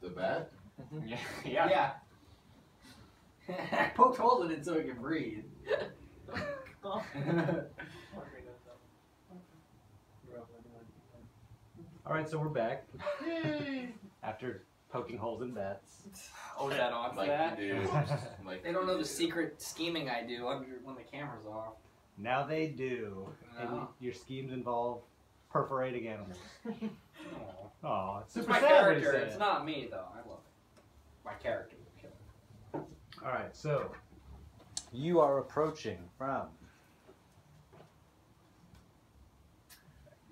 The bat? Yeah. I poked holes in it so it can breathe. Alright, so we're back. After poking holes in bats. Oh, that on Like that? you do. Like They don't know you the do. secret scheming I do when the camera's off. Now they do. And No. your schemes involve perforating animals. Oh, it's It's super my sad what he character. said. It's not me, though. I love it. My character would kill it. Alright, so you are approaching from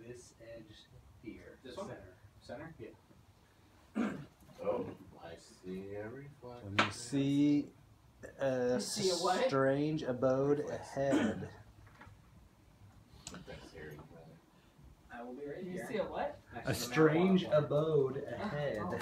this edge here. This one? Center? Yeah. Oh, I see a reflection. When you see a see a what? strange abode ahead. That's eerie, brother. I will be right You here. see a what? Next A to the strange marijuana plant. abode ahead. Oh.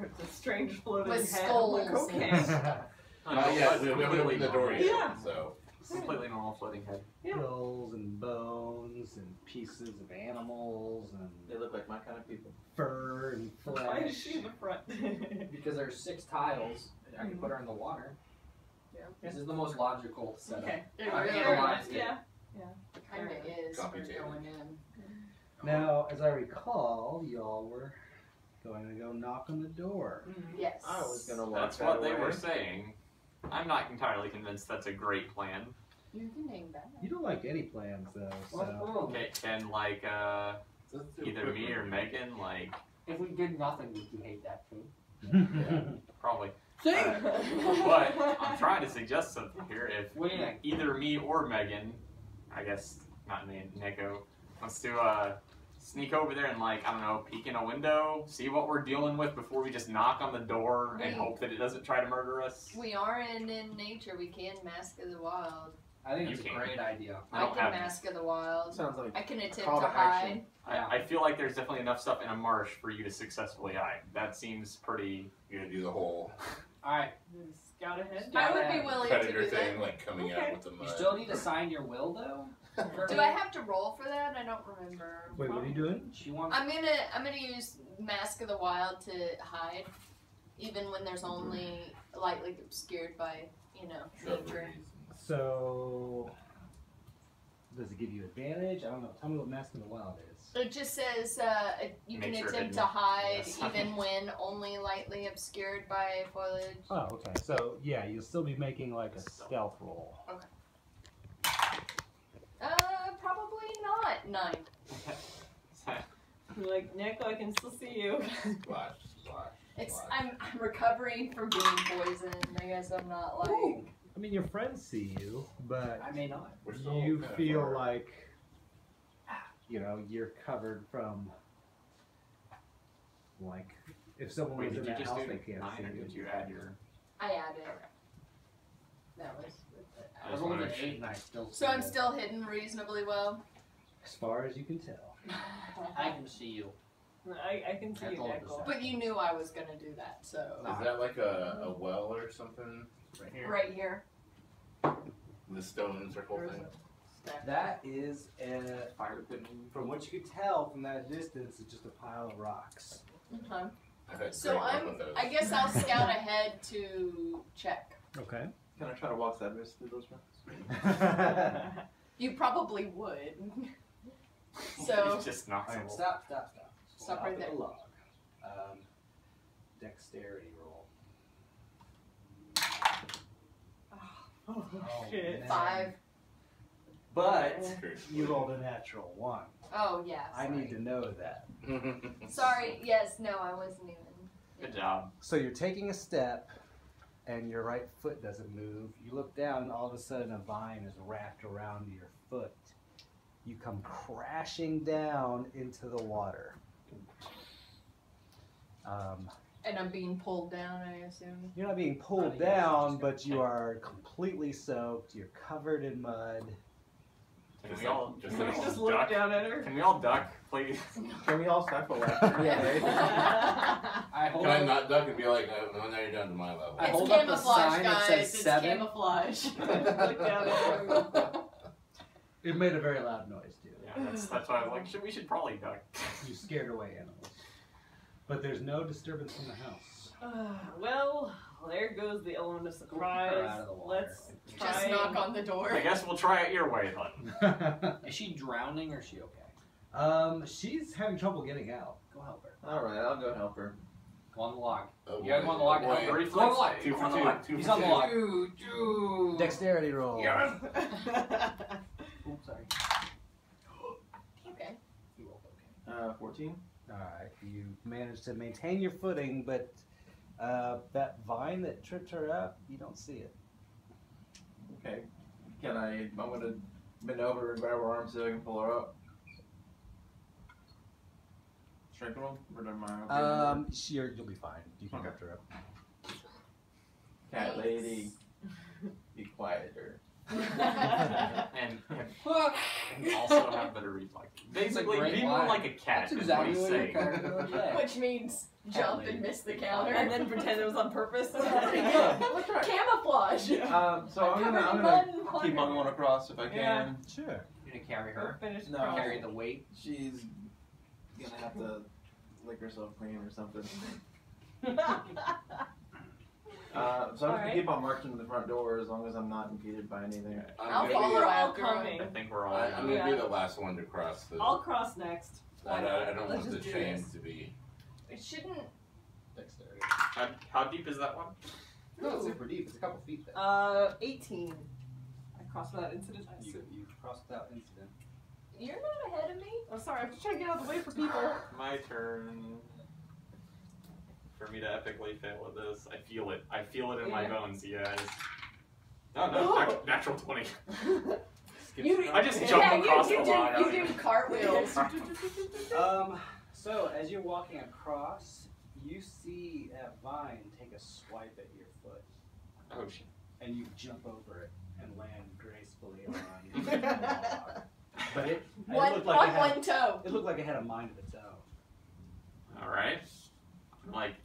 It's a strange floating With head. skulls I'm like, okay. Yeah, we haven't opened the door yet, Yeah. so. Completely normal floating head. Yeah. Skulls and bones and pieces of animals and They look like my kind of people. fur and Why is flesh. she in the front? Because there's 6 tiles, I can put her in the water. Yeah. This is the most logical setup. Okay. I really analyzed it. Yeah. Kind of is for Complicated. going in. Now, as I recall, y'all were going to go knock on the door. Yes. I was gonna walk That's that what they way. were saying. I'm not entirely convinced that's a great plan. You can name that. You don't like any plans, though, so... Okay, can like either me or Megan like If we did nothing, would you hate that too? probably. See? But I'm trying to suggest something here. If What do you think? either me or Megan, I guess not me, Nico, wants to sneak over there and like, I don't know, peek in a window, see what we're dealing with before we just knock on the door and hope that it doesn't try to murder us. We are in nature. We can mask of the wild. I think You it's a can. great idea. I I don't can have mask of the wild. Sounds like I can attempt call to to hide. action. I feel like there's definitely enough stuff in a marsh for you to successfully hide. That seems pretty. You're gonna do the whole Alright, Scout ahead. I would be willing to predator do thing, that. like coming Okay. out with the mud. you still need to sign your will though? Do I have to roll for that? I don't remember. Wait, what are you doing? She wants I'm gonna use Mask of the Wild to hide, even when there's only lightly obscured by, nature. Shrubberies. So... Does it give you advantage? I don't know. Tell me what Mask of the Wild is. It just says you can Make sure attempt hidden. to hide Yes. even when only lightly obscured by foliage. Oh, okay. So, yeah, you'll still be making like a stealth roll. Probably not. 9. You're like, Nick, I can still see you. Splash, splash, It's splash. I'm recovering from being poisoned. I guess I'm not like. Ooh. I mean, your friends see you, but I may not. We're still you kinda feel far. like, you're covered from, like, if someone Wait, was in did you that just house, do they can't 9 see or you. did you add your? I added. That was. I was only at 8 and I still So I'm still hidden reasonably well. As far as you can tell. I can see you. I can see That's you, all Nick. it is. But you knew I was gonna do that, so. Is that like a well or something? Right here? Right here. The stone circle Where is thing? it? That is, Fire pit. from what you could tell from that distance, it's just a pile of rocks. Okay. I've had So great luck with those. I guess I'll scout ahead to check. Okay. Can I try to walk sideways through those rocks? You probably would. So just not Alright, so. stop. Stop Off right at there. the log. Dexterity roll. Oh, shit. man. 5. But Seriously. you rolled a natural 1. Oh yeah. I Sorry. need to know that. Sorry. Yes. No. I wasn't even. Good job. So you're taking a step, and your right foot doesn't move. You look down, and all of a sudden a vine is wrapped around your foot. You come crashing down into the water. And I'm being pulled down, I assume. You're not being pulled down, but you are completely soaked. You're covered in mud. Can we all just Can we like just look duck? down at her? Can we all duck, please? Can we all stifle laughter? Yeah, right? I hold Can I up, not duck and be like, no, now you're down to my level? I It's hold up the camouflage, sign that guys. says It's 7. camouflage. Look down at her. It made a very loud noise, too. Yeah, that's why I was like, we should probably duck. You scared away animals. But there's no disturbance from the house. Well, there goes the element of surprise. her out of the water. Let's try. Just knock on the door. I guess we'll try it your way then. Is she drowning or is she okay? She's having trouble getting out. Go help her. Alright, I'll go help her. Go on the log. Oh, You guys boy. want the log? Oh, boy. Go on the Reflex log. save. Two Go for on the two. log. Two He's for on the two. log. Dexterity roll. Oops, sorry. Okay. You rolled okay. 14. Alright, you managed to maintain your footing, but that vine that tripped her up, you don't see it. Okay. I'm gonna bend over and grab her arm so I can pull her up. Strength roll? Or am I okay? You'll be fine. You can lift her up. Cat lady. Be quieter. and also have better reflex. Basically, great be more line. like a cat. That's is exactly what what he's your saying. character would say. Which means jump and miss the counter. And then pretend it was on purpose. Let's try. Camouflage. So I'm Covered gonna in mud and keep water. on going across if I can. Yeah. Sure. You're gonna carry her. Finish No. cross. Carry the weight. She's gonna have to lick herself clean or something. So I'm gonna Alright. keep on marching to the front door as long as I'm not impeded by anything. I'll gonna follow be- after coming. him. I think we're all. I'm gonna be the last one to cross the. I'll cross next. I don't Let's want the just do shame this. to be. It shouldn't. Dexterity. How deep is that one? Not super deep. It's a couple feet there. 18. I crossed without incident. I assume. You crossed without incident. You're not ahead of me. I'm sorry, I'm just trying to get out of the way for people. My turn. For me to epically fail at this, I feel it. I feel it in my Yeah. bones, you guys. Oh no, natural 20. You, I just jumped yeah, across you the log. You do cartwheels. So as you're walking across, you see that vine take a swipe at your foot, Oh shit. and you jump over it and land gracefully on the log. But it looked like on it had, one toe. it looked like it had a mind of its own. Alright. Like,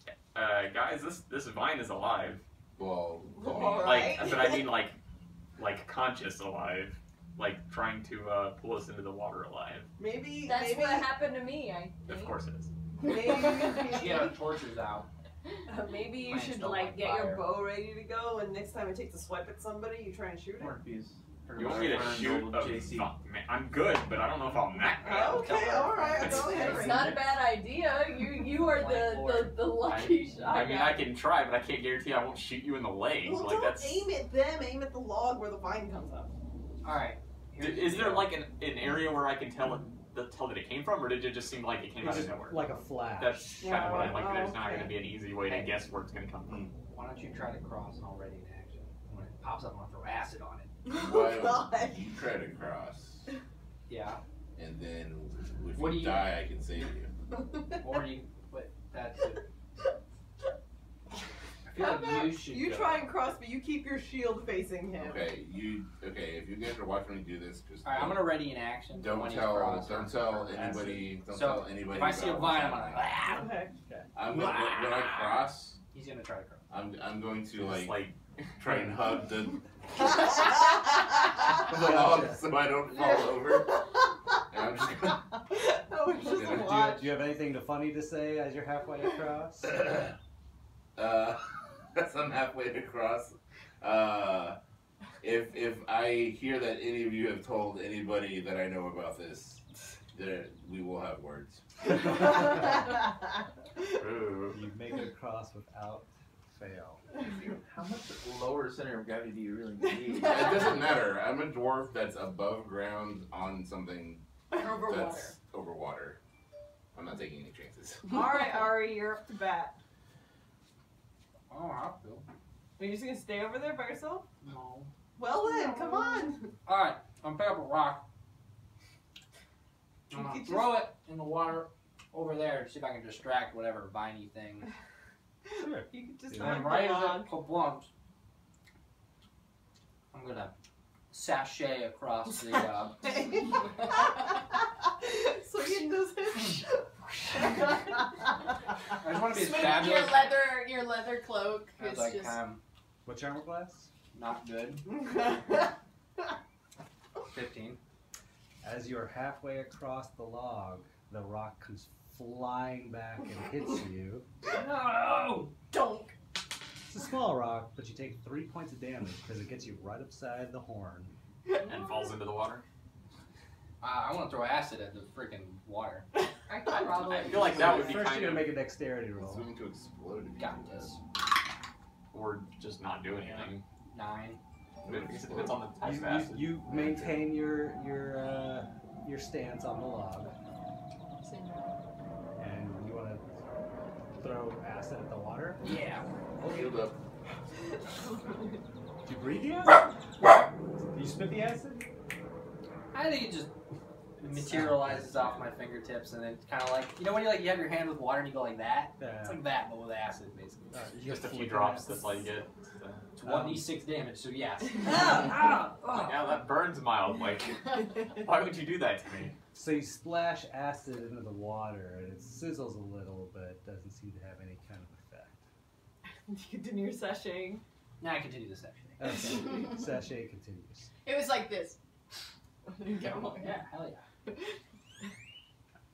guys, this vine is alive. Well, All Like, right. but I mean like conscious alive. Like trying to pull us into the water alive. Maybe That's what happened to me. I think. Of course it is. She had her torches out. Maybe you Plants should don't like like get fire. your bow ready to go, and next time it takes a swipe at somebody, you try and shoot it. Or if he's her You want me to friend, shoot old a JC. man, I'm good, but I don't know if I'm that good. Okay, all right. It's- Go ahead. It's not a bad idea. You are the lucky shot. I mean, I can try, but I can't guarantee I won't shoot you in the legs. Well, Like don't that's. aim at them. Aim at the log where the vine comes up. Alright. Is there like an area where I can tell that it came from, or did it just seem like it came It's out of just nowhere? like a flash. That's kind of what I like. Oh, There's not okay. going to be an easy way to guess where it's going to come from. Why don't you try to cross and already in action? When it pops up, I'm gonna throw acid on it. why Oh, God. don't you try to cross, Yeah. and then if What you do you- die, I can save you. Or you. But that's it. I feel How like about you should. you go. try and cross, but you keep your shield facing him. Okay, if you guys are watching me do this, just Alright, I'm gonna ready in action. don't when he's tell crossed. anybody. Don't So, tell anybody. If I see a about vine, I'm what's gonna. happening. Okay. When I cross, He's gonna try to cross. I'm going to Just like try and hug the Oh, log so I don't fall over. And I'm just gonna. it's just Yeah, a do watch. Do you have anything funny to say as you're halfway across? As I'm halfway across, if I hear that any of you have told anybody that I know about this, we will have words. Ooh. You make it across without fail. How much lower center of gravity do you really need? It doesn't matter. I'm a dwarf that's above ground on something Over water. that's over water. I'm not taking any chances. All right, Ari, you're up to bat. Oh, I have to. Are you just gonna stay over there by yourself? No. Well then, come on. Alright, I'm pick up a rock. I'm You gonna could throw it in the water over there to see if I can distract whatever viney thing. Sure. You could just And And knock right the as log. it kablunks, I'm gonna sashay across the. So you just I just want to be as Swing fabulous your leather cloak as is I just. can. What's your armor class? Not good. 15. As you're halfway across the log, the rock comes flying back and hits you. No! Donk. It's a small rock, but you take 3 points of damage because it gets you right upside the horn. And falls into the water. I want to throw acid at the freaking water. I could probably. I feel like that would be First, kind you're of, gonna make a dexterity roll. It's going to explode. if you Got do this. or just not do anything. 9. It depends on the type of acid. You maintain your stance on the log, and you want to throw acid at the water. Yeah. that. Shield up. Did you breathe the acid? Did you spit the acid? I think it just materializes off my fingertips, and it's kind of like, you know when you have your hand with water and you go like that? It's like that, but with acid, basically. Just a few drops, that's all you get. It's 1d6 damage, so yes. Yeah, that burns mild. Like, why would you do that to me? So you splash acid into the water, and it sizzles a little, but doesn't seem to have any kind of effect. Continue your sashaying. Now I continue the section. Okay. Sachet continues. It was like this. Yeah, hell yeah.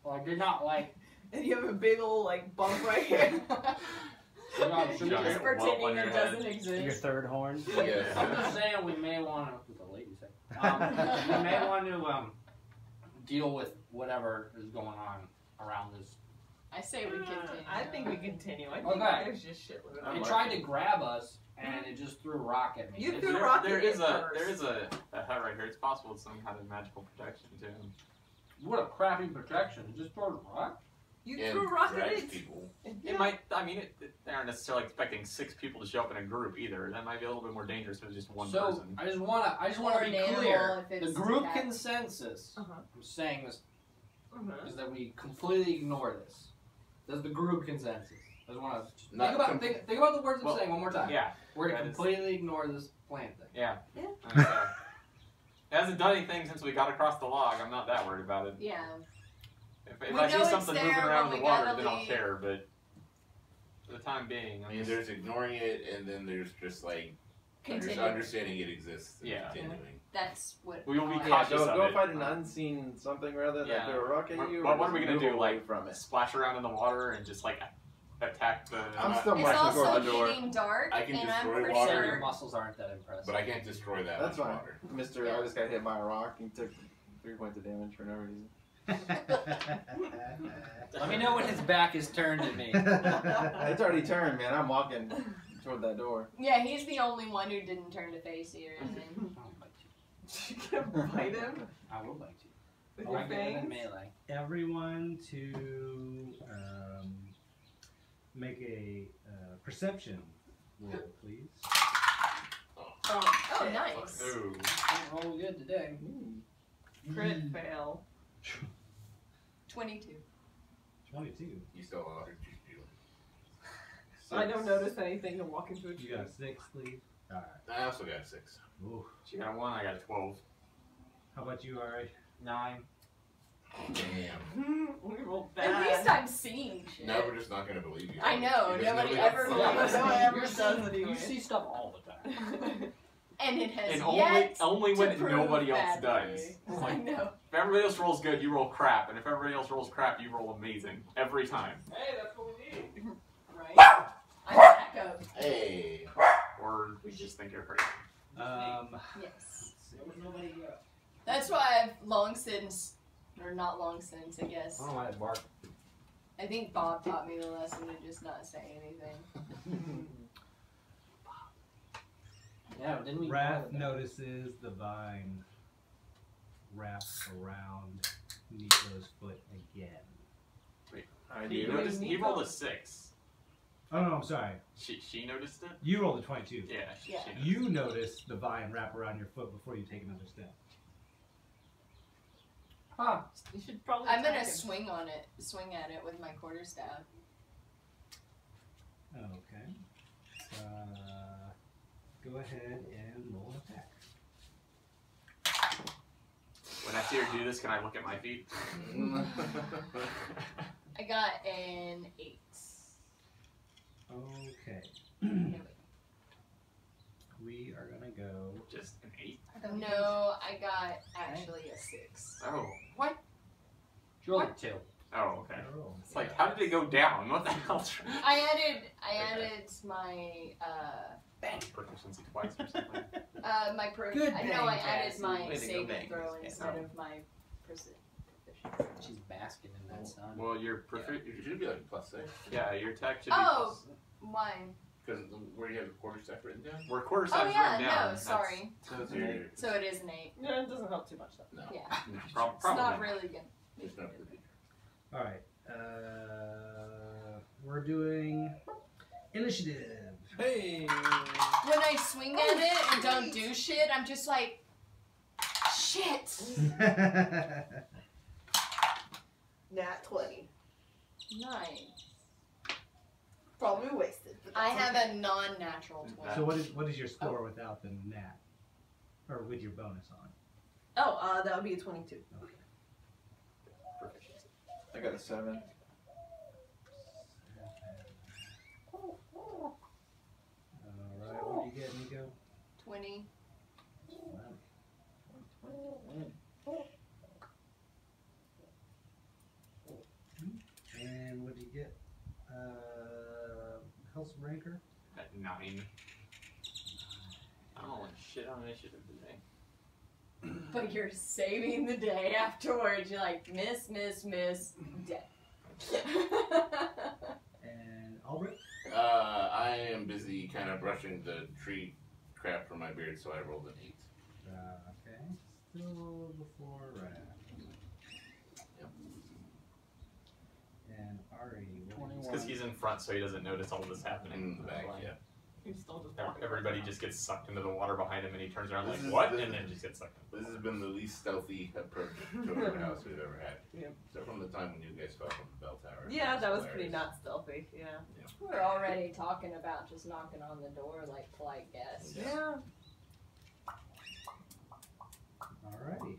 Well, I did not like. And you have a big old bump right here. Giant Just welt on pretending your it head. doesn't Your exist. third horn. Yeah. I'm just saying we may want to. What the lady say? We may want to deal with whatever is going on around this. I say we continue. I think we continue. I think Okay. there's just shit with I'm It like- tried to grab us, and it just threw a rock at me. You It- threw- There, rocket there is it a first. hut right here. It's possible it's some kind of magical protection too. What a crappy protection! It just threw a rock. You And threw a rock at drags it. people. It might. I mean, they aren't necessarily expecting 6 people to show up in a group either. That might be a little bit more dangerous if it's just one So person. I just wanna Or be an animal clear. if The it's group attacked. consensus. Uh-huh. I'm saying this Uh-huh. is that we completely ignore this. That's the group consensus. I just want to Not think about the words I'm Well, saying one more time. Yeah, We're gonna that is- completely ignore this plan thing. yeah. Yeah. It hasn't done anything since we got across the log. I'm not that worried about it. Yeah. If We I see know it's something moving there, around but in the we water, gotta then I'll leave. care. But for the time being, I mean, there's ignoring it, and then there's just Continue. understanding it exists and Yeah. continuing. That's what. we will be all I- cautious Go of it. find an unseen something rather Yeah. than throw a rock at you. What or are we just gonna move do? away Like from it? splash around in the water and just attack the? I'm still It's marching also toward the door. getting dark, I can and I'm destroy pretty water. Your sure. muscles aren't that impressive. But I can't destroy that That's much fine. water. Mister, Yeah. I just got hit by a rock and took 3 points of damage for no reason. Let me know when his back is turned at me. It's already turned, man. I'm walking toward that door. Yeah, he's the only one who didn't turn to face you or anything. I'll bite you. You gonna bite him I will bite you. with Oh, your I get it in fangs? melee. Everyone to make a perception roll, please. Oh, nice. Ooh. Can't roll good today. Crit fail. 22. 22. You still lost. I don't notice anything to walk into a tree. You got a 6, Lee? Alright. I also got a 6. Ooh. She got a 1. I got a 12. How about you, Ari? 9. Damn. We rolled At bad. least I'm seeing shit. No, we're just not going to believe you. I know, Because nobody else ever will. believes No one me. ever does anyway. You see stuff all the time. And it has And yet only to when prove nobody else badly. does. It's I like, know. if everybody else rolls good, you roll crap, and if everybody else rolls crap, you roll amazing every time. Hey, that's what we need. Right? I'm back up. Hey. Or we just think you're crazy. Yes. There was nobody. That's why I've long since, or not long since, I guess. I don't know why it barked. I think Bob taught me the lesson to just not say anything. Yeah, didn't we? Wrath notices the vine wrap around Nico's foot again. I He do. noticed. He rolled a 6. Oh no, I'm sorry. She noticed it. You rolled a 22. Yeah. Yeah. She noticed. You notice the vine wrap around your foot before you take another step. Huh. You should probably I'm gonna attack him. swing at it with my quarterstaff. Okay. Go ahead and roll an attack. When I see her do this, can I look at my feet? I got an 8. Okay. We are gonna go. Just an 8. No, I got actually a 6. Oh. She rolled a 2. Oh, okay. Roll. It's like, how did it go down? What the hell? I added my Proficiency twice or something. my Good I bang, added Cassie. my Way to go, saving bang, throw Cassie. instead of my proficiency. She's basking in that sun. Well, your It should be like a +6. yeah, your attack should be Oh, why? Because where you have the quarter stack written down? We're quarter Oh size yeah, written down. no, sorry. So it's your, So it is an 8. No, it doesn't help too much though. no. Yeah, That's it's not really good. It's not for the teacher. All right. We're doing initiative. Hey! When I swing at it and don't do shit, I'm just like, shit. Nat 20. Nice. Probably wasted. But I that's have okay. a non-natural 20. So what is your score without the nat, or with your bonus on? Oh, that would be a 22. I got a 7. All right. What do you get, Nico? 20. And what do you get? Health ranker. At 9. I don't know what shit on initiative today. But you're saving the day afterwards. You're like, miss, dead. And Albrecht. I am busy kind of brushing the tree crap from my beard, so I rolled an 8. Okay. Still before Raph. Yep. And Ari. what do you It's because he's in front, so he doesn't notice all this happening. In the back, yeah. He's still just Everybody just gets sucked into the water behind him, and he turns around This like, is- what? this And is- then just gets sucked in. This has been the least stealthy approach to our house we've ever had. Yeah. So from the time when you guys fell from the bell tower. Yeah, that was hilarious. pretty not stealthy. Yeah. We're already talking about just knocking on the door like polite guests. Yeah. Alrighty.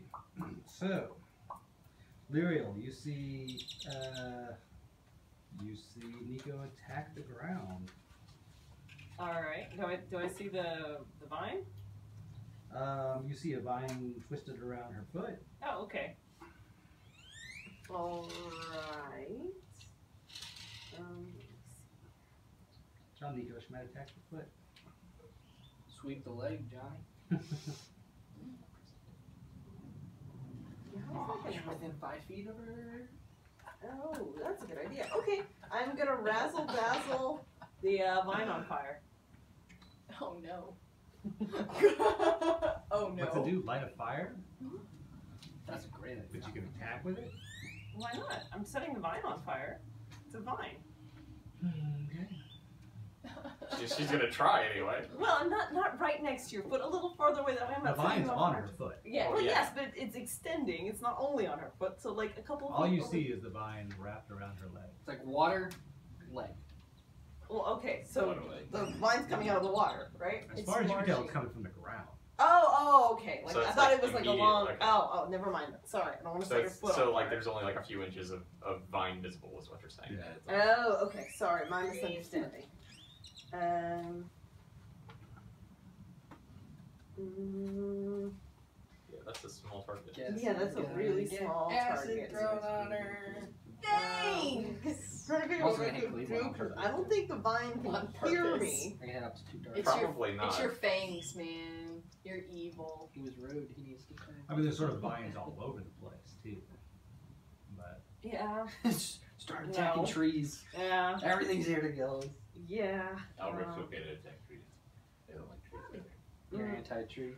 So, Lyriel, you see Nico attack the ground. All right. Do I see the vine? You see a vine twisted around her foot. Oh, okay. All right. Tell Nico she might attack the foot. Sweep the leg, Johnny. You're within 5 feet of her. Oh, that's a good idea. Okay, I'm gonna razzle dazzle the vine on fire. Oh no. Oh no. What's it do? Light a fire? That's a great idea. But you can attack with it? Why not? I'm setting the vine on fire. It's a vine. Okay. She's gonna try anyway. Well, I'm not right next to your foot. A little farther away. That way I'm The not setting vine's it on fire. her foot. Yeah. Oh, Well, yeah. yes, but it's extending. It's not only on her foot. So like a couple. All feet you over- see is the vine wrapped around her leg. It's like water, leg. Well, okay. So Water leg. the vine's coming out of the water, right? As It's far as you can tell, marshy. it's coming from the ground. Oh, okay. Like So I it's thought like it was like a immediate, long. like- Oh, never mind. Sorry, I don't want to So, set your it's, foot so on like fire. there's only like a few inches of vine visible is what you're saying. Yeah, it's Oh, okay. Sorry, my misunderstanding. Mm, Yeah, that's a small target. yeah, that's a really small target. thrown on her. Thanks. Trying to figure out Also what I gonna could leave do one on 'cause purpose. I don't think the vine can On hear purpose. me. I can head up to 2 dark. It's Probably your, not. It's your fangs, man. You're evil. He was rude. He needs to I mean, there's sort of vines all over the place, too. But Yeah. Start attacking No. trees. Yeah. Everything's here to kill us. Yeah. Albert's okay to attack trees. They don't like trees. You're Mm. anti-tree.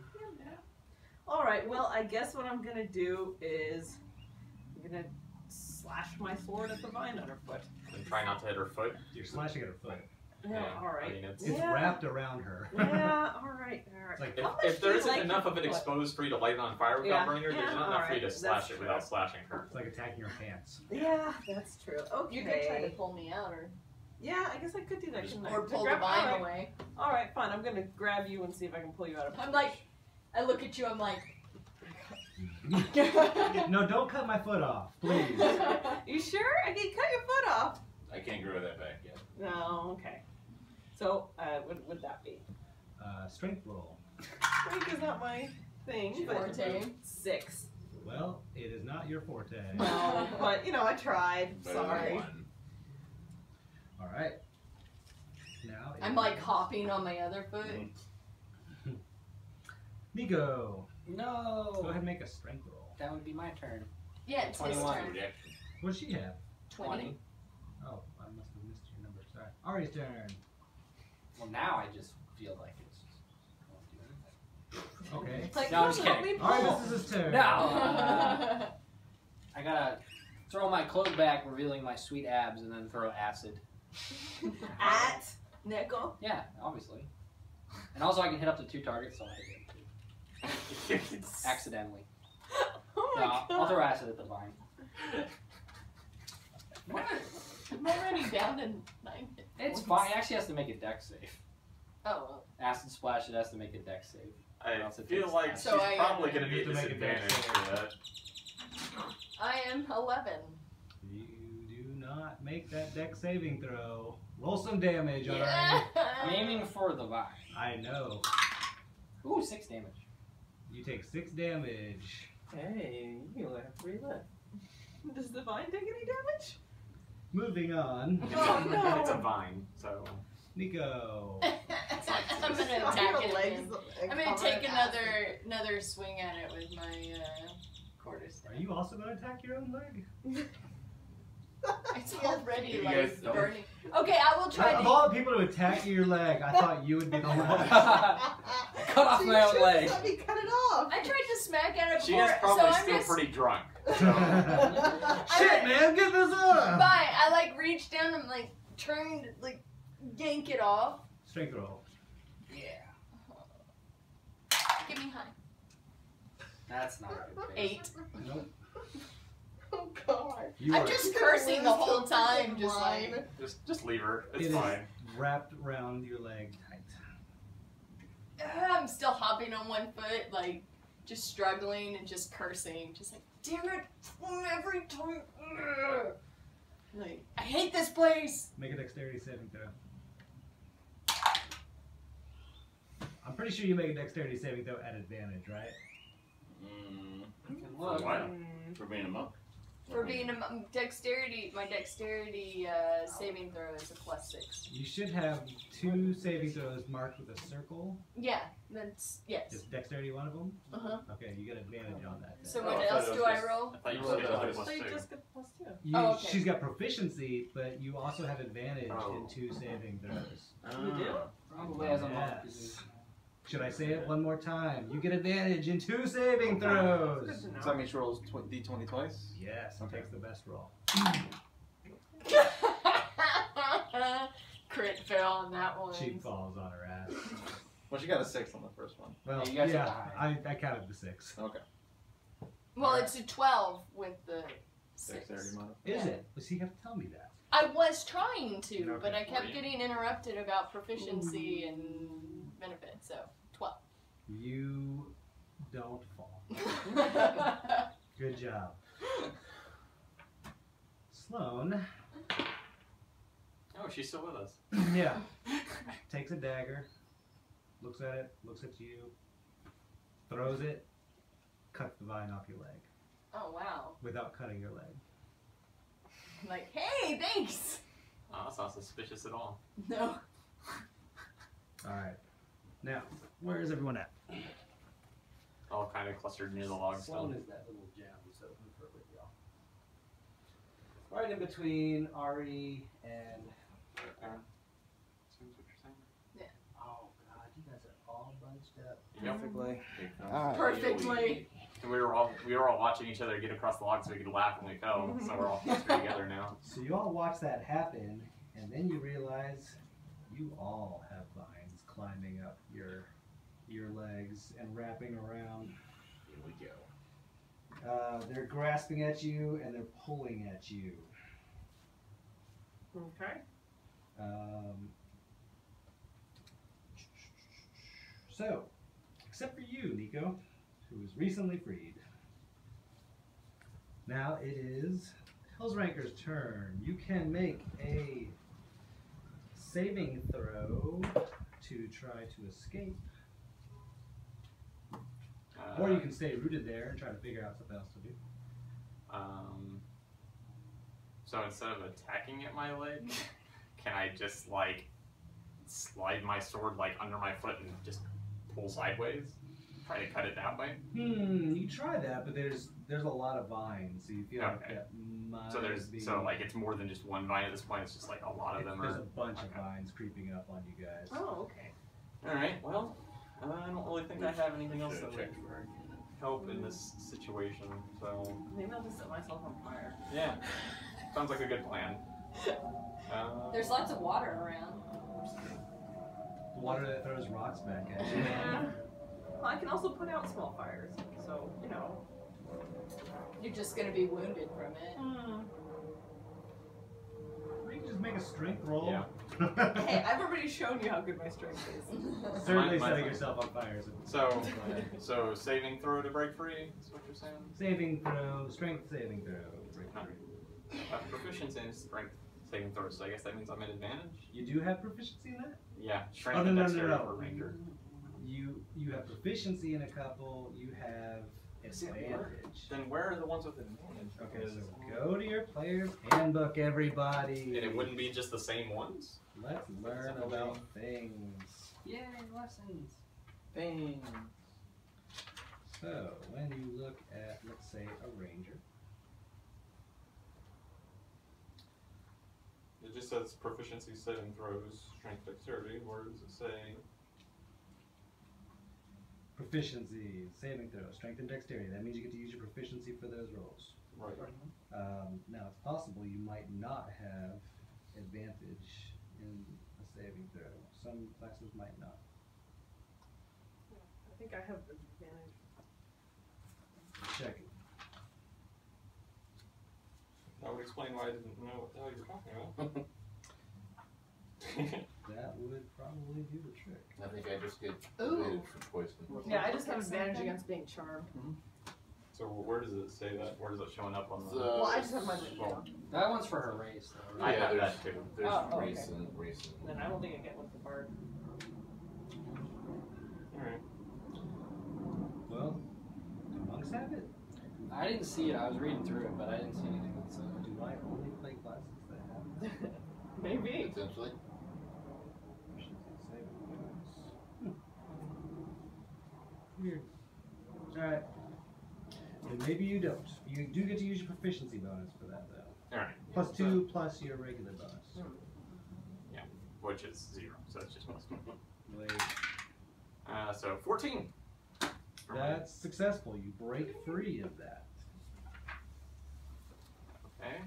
All right. Well, I guess what I'm gonna do is I'm gonna slash my sword at the vine on her foot. And try not to hit her foot. you're slashing at her foot. Yeah. All I right. mean, it's, It's Yeah. wrapped around her. Yeah. All right. All right. It's like, if, How much if there do you isn't like enough your of it foot? exposed for you to light it on fire without Yeah. burning her, there's Yeah, not enough for you to alright, slash that's it without true. slashing her. it's like attacking your pants. Yeah, that's true. Okay. You could try to pull me out or, Yeah, I guess I could do that. couldn't I? or pull the Grab- vine all right. away. All right, fine. I'm gonna grab you and see if I can pull you out of. I'm like, I look at you, I'm like, No, don't cut my foot off, please. You sure? I can cut your foot off. I can't grow that back yet. No. Okay. So, what would that be? Strength roll. Strength is not my thing, but Forte. 6. Well, it is not your forte. No, but you know, I tried. Better than Sorry. one. All right. Now I'm like hopping on my other foot. Nico. No. Go ahead and make a strength roll. That would be my turn. Yeah, it's his 21. turn. Reaction. What does she have? 20. Oh, I must have missed your number. Sorry. Ari's turn. Well, now I just feel like it's just won't do anything. Okay. It's like, No, I'm just come on, kidding. we Ari, pull. this is his turn. No. I gotta throw my clothes back, revealing my sweet abs, and then throw acid. At Nico. Yeah, obviously. And also, I can hit up to 2 targets, so I hit them too. Accidentally. Oh my No, god. I'll throw acid at the vine. What? I'm already down to 9. It's fine. It actually has to make a dex save. Oh, well. Acid splash, it has to make a dex save. I else it feel takes like time. she's So I, probably going to you be have at to make a dex disadvantage save. for that. I am 11. You do not make that dex saving throw. Roll some damage, Yeah. alright? I'm aiming for the vine. I know. Ooh, 6 damage. You take 6 damage. Hey, you only have 3 left. Does the vine take any damage? Moving on. Oh, no. It's a vine, so. Nico. I'm gonna Your attack it legs again. are I'm gonna covered take in another swing at it with my quarterstaff. Are you also going to attack your own leg? It's already You like guys don't- burning. Okay, I will try Of to. all the people to attack your leg, I thought you would be the one. Cut off So my you own should've leg. let me cut it off. I tried to smack at it She before, is probably so I'm still just pretty drunk. So. Shit, man, get this up! fine. I like reach down and like turn to like yank it off. Strength roll. Yeah. Give me high. That's not a good face. 8. Nope. Oh god. You I'm are- just cursing the whole time, just Line. like. Just leave her. It It's is fine. wrapped around your leg tight. I'm still hopping on one foot, like just struggling and just cursing, just like damn it, every time. Ugh. Like I hate this place. Make a dexterity saving throw. I'm pretty sure you make a dexterity saving throw at advantage, right? Look. What? For being a monk. For being a dexterity, my dexterity saving throw is a +6. You should have 2 saving throws marked with a circle. Yeah, that's yes. Is dexterity one of them? Uh huh. Okay, you get advantage on that. So Oh, what I thought else it was do I just- roll? I thought you You said rolled it a was So you +2. just get +2. You, Oh, okay. She's got proficiency, but you also have advantage Oh. in 2 saving throws. You do? Probably as a monk. Yes. Should I say it one more time? You get advantage in 2 saving throws. Good to So know. that means she rolls D20 twice? Yes, it Okay. takes the best roll. Crit fail on that one. She falls on her ass. Well, she got a 6 on the first one. Well, Yeah, you guys yeah, hit the high. I counted the 6. Okay. Well, it's a 12 with the 6. Dexterity mod. Is Yeah. it? Well, so you have to tell me that. I was trying to, Okay. but I kept Were you? getting interrupted about proficiency and benefits, so 12. You don't fall. Good job. Sloane, Oh, she's still with us. yeah, takes a dagger, looks at it, looks at you, throws it, cuts the vine off your leg Oh, wow. without cutting your leg. I'm like, hey, thanks! Oh, that's not suspicious at all. No. All right. Now, where is everyone at? All kind of clustered near the log Sloane still. is that little gem, so move her with y'all. Right in between Ari and. Seems what you're saying. Oh God, you guys are all bunched up Yep. perfectly. Here comes Alright. Perfectly. And we were all watching each other get across the log so we could laugh when we fell. So we're all clustered together now. So you all watch that happen, and then you realize you all have vines climbing up your legs and wrapping around. Here we go. They're grasping at you and they're pulling at you. Okay. So, except for you, Nico, who was recently freed. Now it is Hellsranker's turn. You can make a saving throw to try to escape. Or you can stay rooted there and try to figure out something else to do. So instead of attacking at my leg, can I just like slide my sword like under my foot and just pull sideways? Try to cut it that way? You try that, but there's a lot of vines, so you feel like Okay. that might be... So like it's more than just one vine at this point. It's just like a lot of them There's are. a bunch of vines creeping up on you guys. Oh, okay. All right. Well, I don't really think I have anything else that Should've would checked for it. help in this situation. So Maybe I'll just set myself on fire. yeah, sounds like a good plan. There's lots of water around. Water that throws rocks back at you. Yeah. Well, I can also put out small fires, so, you know. You're just gonna be wounded from it. Or you can just make a strength roll. Yeah. Hey, I've already shown you how good my strength is. Certainly My- setting yourself on fire. So saving throw to break free is what you're saying? Saving throw, strength saving throw. Break free. Proficiency in strength saving throws, so I guess that means I'm at advantage? You do have proficiency in that? Yeah, strength Oh, no, and no, dexterity no. for ranger. You have proficiency in a couple, you have advantage. Then where are the ones with advantage? Okay, so go to your player's handbook, everybody. And it wouldn't be just the same ones? Let's learn about things. Yay, lessons. Bang. So, when you look at, let's say, a ranger, It just says proficiency saving throws, strength dexterity. Where does it say? proficiency, saving throw, strength and dexterity. That means you get to use your proficiency for those rolls. Right. Now, it's possible you might not have advantage in a saving throw. Some classes might not. I think I have advantage. Check it. That would explain why I didn't know what the hell you're talking about. That would probably do the trick. I think I just get Ooh. rated for poison. Yeah, I just have advantage against being charmed. So where does it say that? Where is it showing up on the? Well, I just have mine written Well, down. That one's for her race, though. I Right? have there's, that too. There's Oh, okay. race and Then I don't think I get with the bard. Alright. Well, do monks have it? I didn't see it. I was reading through it, but I didn't see anything that said it. Do I only play classes that have it? Maybe. potentially. Weird. Alright. Then maybe you don't. You do get to use your proficiency bonus for that, though. Alright. Plus 2 plus your regular bonus. Which is 0, so it's just plus 2. Wait, So 14. that's successful. You break free of that. Okay.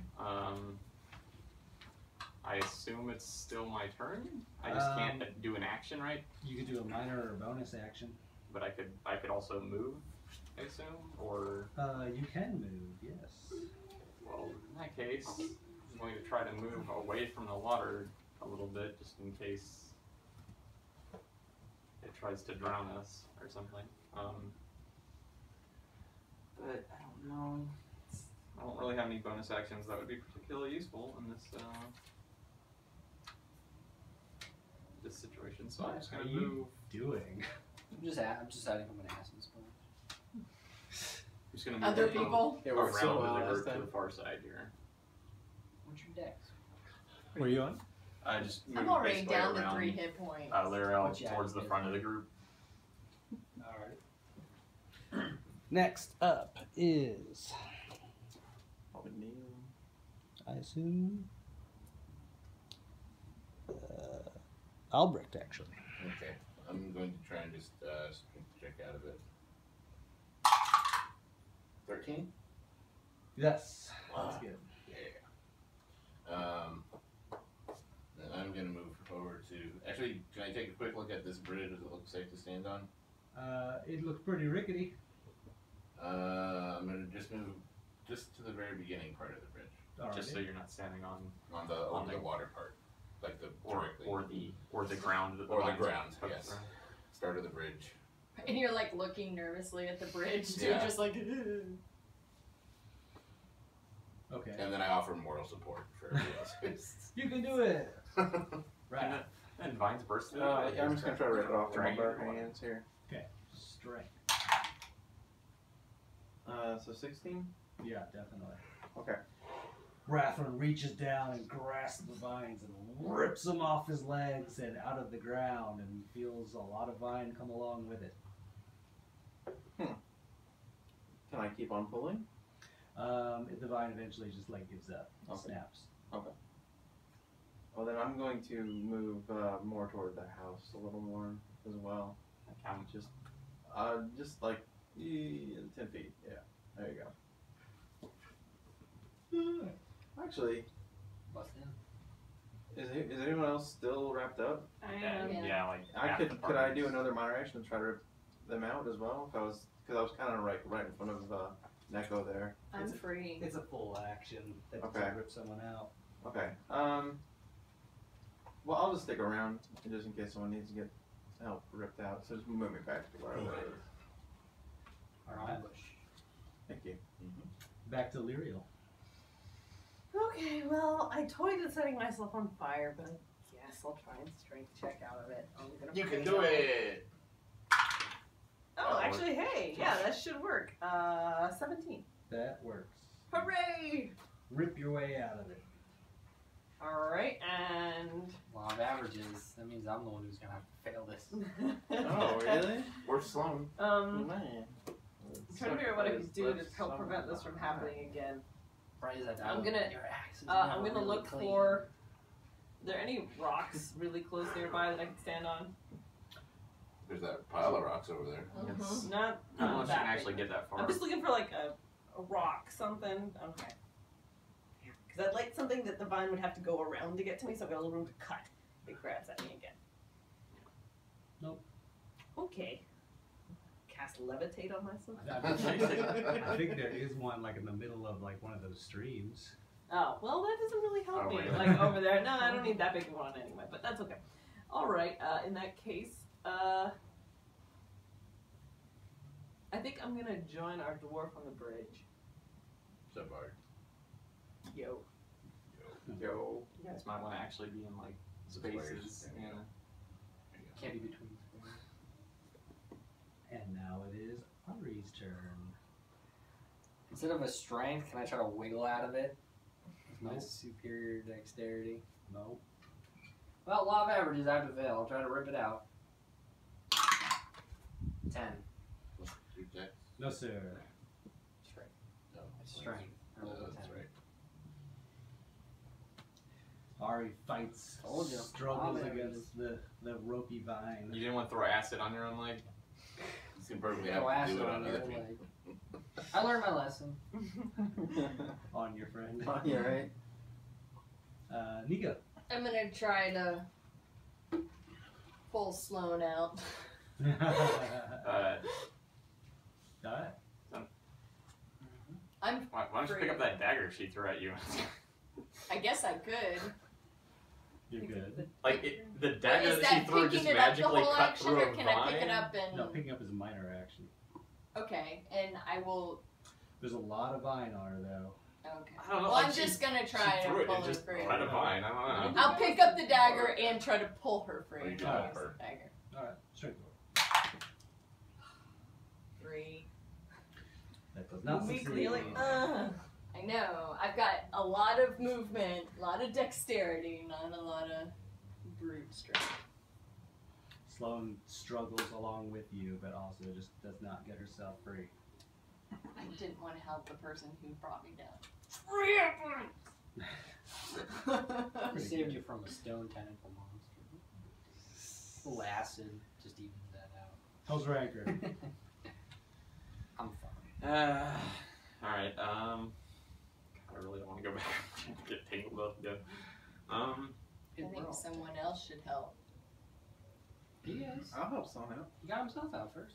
I assume it's still my turn. I just can't do an action, right? You could do a minor or bonus action. But I could also move, I assume, or You can move, yes. well, in that case, I'm going to try to move away from the water a little bit, just in case it tries to drown us or something. But I don't know. I don't really have any bonus actions that would be particularly useful in this this situation. So I'm just What gonna are you move. doing? I'm just adding him an acid spell. I'm just gonna move Other a little people? Yeah, around we're so the last river to time. the far side here. What's your dex? Where are you on? I just moved I'm already basically down to around, 3 hit points. Lirel Which, yeah, towards you the did. front of the group. Alright. Next up is, Probably Neil. I assume, Albrecht, actually. Okay. I'm going to try and just check out of it. 13? Yes. Wow. That's good. Yeah. Then I'm gonna move over to. Actually, can I take a quick look at this bridge? Does it look safe to stand on? It looks pretty rickety. I'm gonna just move just to the very beginning part of the bridge, Just so you're not standing on on the On over the- the water part, like the or directly the ground that the or the lines are ground. hooked Yes, around. start of the bridge. And you're like looking nervously at the bridge too, Yeah. just like. Okay. And then I offer moral support for everybody else. You can do it. Right. And vines burst through. I'm just gonna try to rip it off with my Drain bare your water. hands here. Okay. Strength. So 16? Yeah, definitely. Okay. Rathron reaches down and grasps the vines and rips them off his legs and out of the ground, and feels a lot of vine come along with it. Can I keep on pulling? The vine eventually just like gives up, Okay. snaps. Okay. Well, then I'm going to move more toward the house a little more as well. Just like 10 feet. Yeah. There you go. Actually, Bust in. is anyone else still wrapped up? I Yeah, am. yeah, like I half the could I do party's- another minor action and try to rip them out as well? Because I was kind of right in front of Neko there. I'm free. It's a full action that Okay. to rip someone out. Okay. Well, I'll just stick around just in case someone needs to get help ripped out. So just move me back to where I was. Alright. Thank you. Back to Lyriel. Okay, well, I toyed with setting myself on fire, but I guess I'll try and strength check out of it. I'm gonna You can bring do up- it. Oh, actually, hey, yeah, that should work. 17. That works. Hooray! Rip your way out of it. All right, and Law of averages. That means I'm the one who's gonna have to fail this. Oh, really? We're Sloan. Man. I'm trying to figure out what I could do to help prevent this from happening again. Right, that I'm gonna- Your axe is I'm never gonna really look clean. for. Are there any rocks really close nearby that I can stand on? There's that pile of rocks over there. Mhm. Not I don't know if you that can actually big. get that far. I'm just looking for like a rock, something. Okay. Because I'd like something that the vine would have to go around to get to me, so I've got a little room to cut. It grabs at me again. Nope. Okay. Cast levitate on myself. I think there is one like in the middle of like one of those streams. Oh, well, that doesn't really help Oh, me. wait. Like over there. No, I don't need that big of one anyway, but that's okay. All right. In that case, I think I'm gonna join our dwarf on the bridge. Subbard. Yo. Yo. You guys might want to actually be in like spaces. Yeah. Yeah. Can't be between squares. And now it is Ari's turn. Instead of a strength, can I try to wiggle out of it? With my superior dexterity. No. Well, law of averages, I have to fail. I'll try to rip it out. 10. Your dex? No, sir. Strength. No. It's strength. I No, rolled a that's 10. right. Ari fights, Told you. struggles Law of against the ropey vine. You didn't want to throw acid on your own leg? You can perfectly No have to acid do it on on your other people. leg. I learned my lesson. On your friend. Yeah, right. Nika. I'm gonna try to pull Sloan out. Alright. Why don't you pick up that dagger she threw at you? I guess I could. You're good. Like the But dagger is that she that threw picking just it up the magically whole cut action, through or a can I pick it vine? up and? No, picking up is a minor action. Okay, and I will. There's a lot of vine on her though. Okay. I don't know. Well, like I'm she- just gonna she try threw to it pull and her just free. cut a vine. I don't know. I'll pick up the dagger and try to pull her free. Or you can I'll help use her. the dagger. Alright, strength roll. 3. That does not Weak, succeed. really? I know. I've got a lot of movement, a lot of dexterity, not a lot of brute strength. Sloane struggles along with you, but also just does not get herself free. I didn't want to help the person who brought me down. I Pretty saved good. you from a stone tentacle monster. A little acid just evens that out. How's Ranker? I'm fine. Alright, God, I really don't want to go back and get tangled up again. I think someone else should help. He is. I'll help someone out. He got himself out first.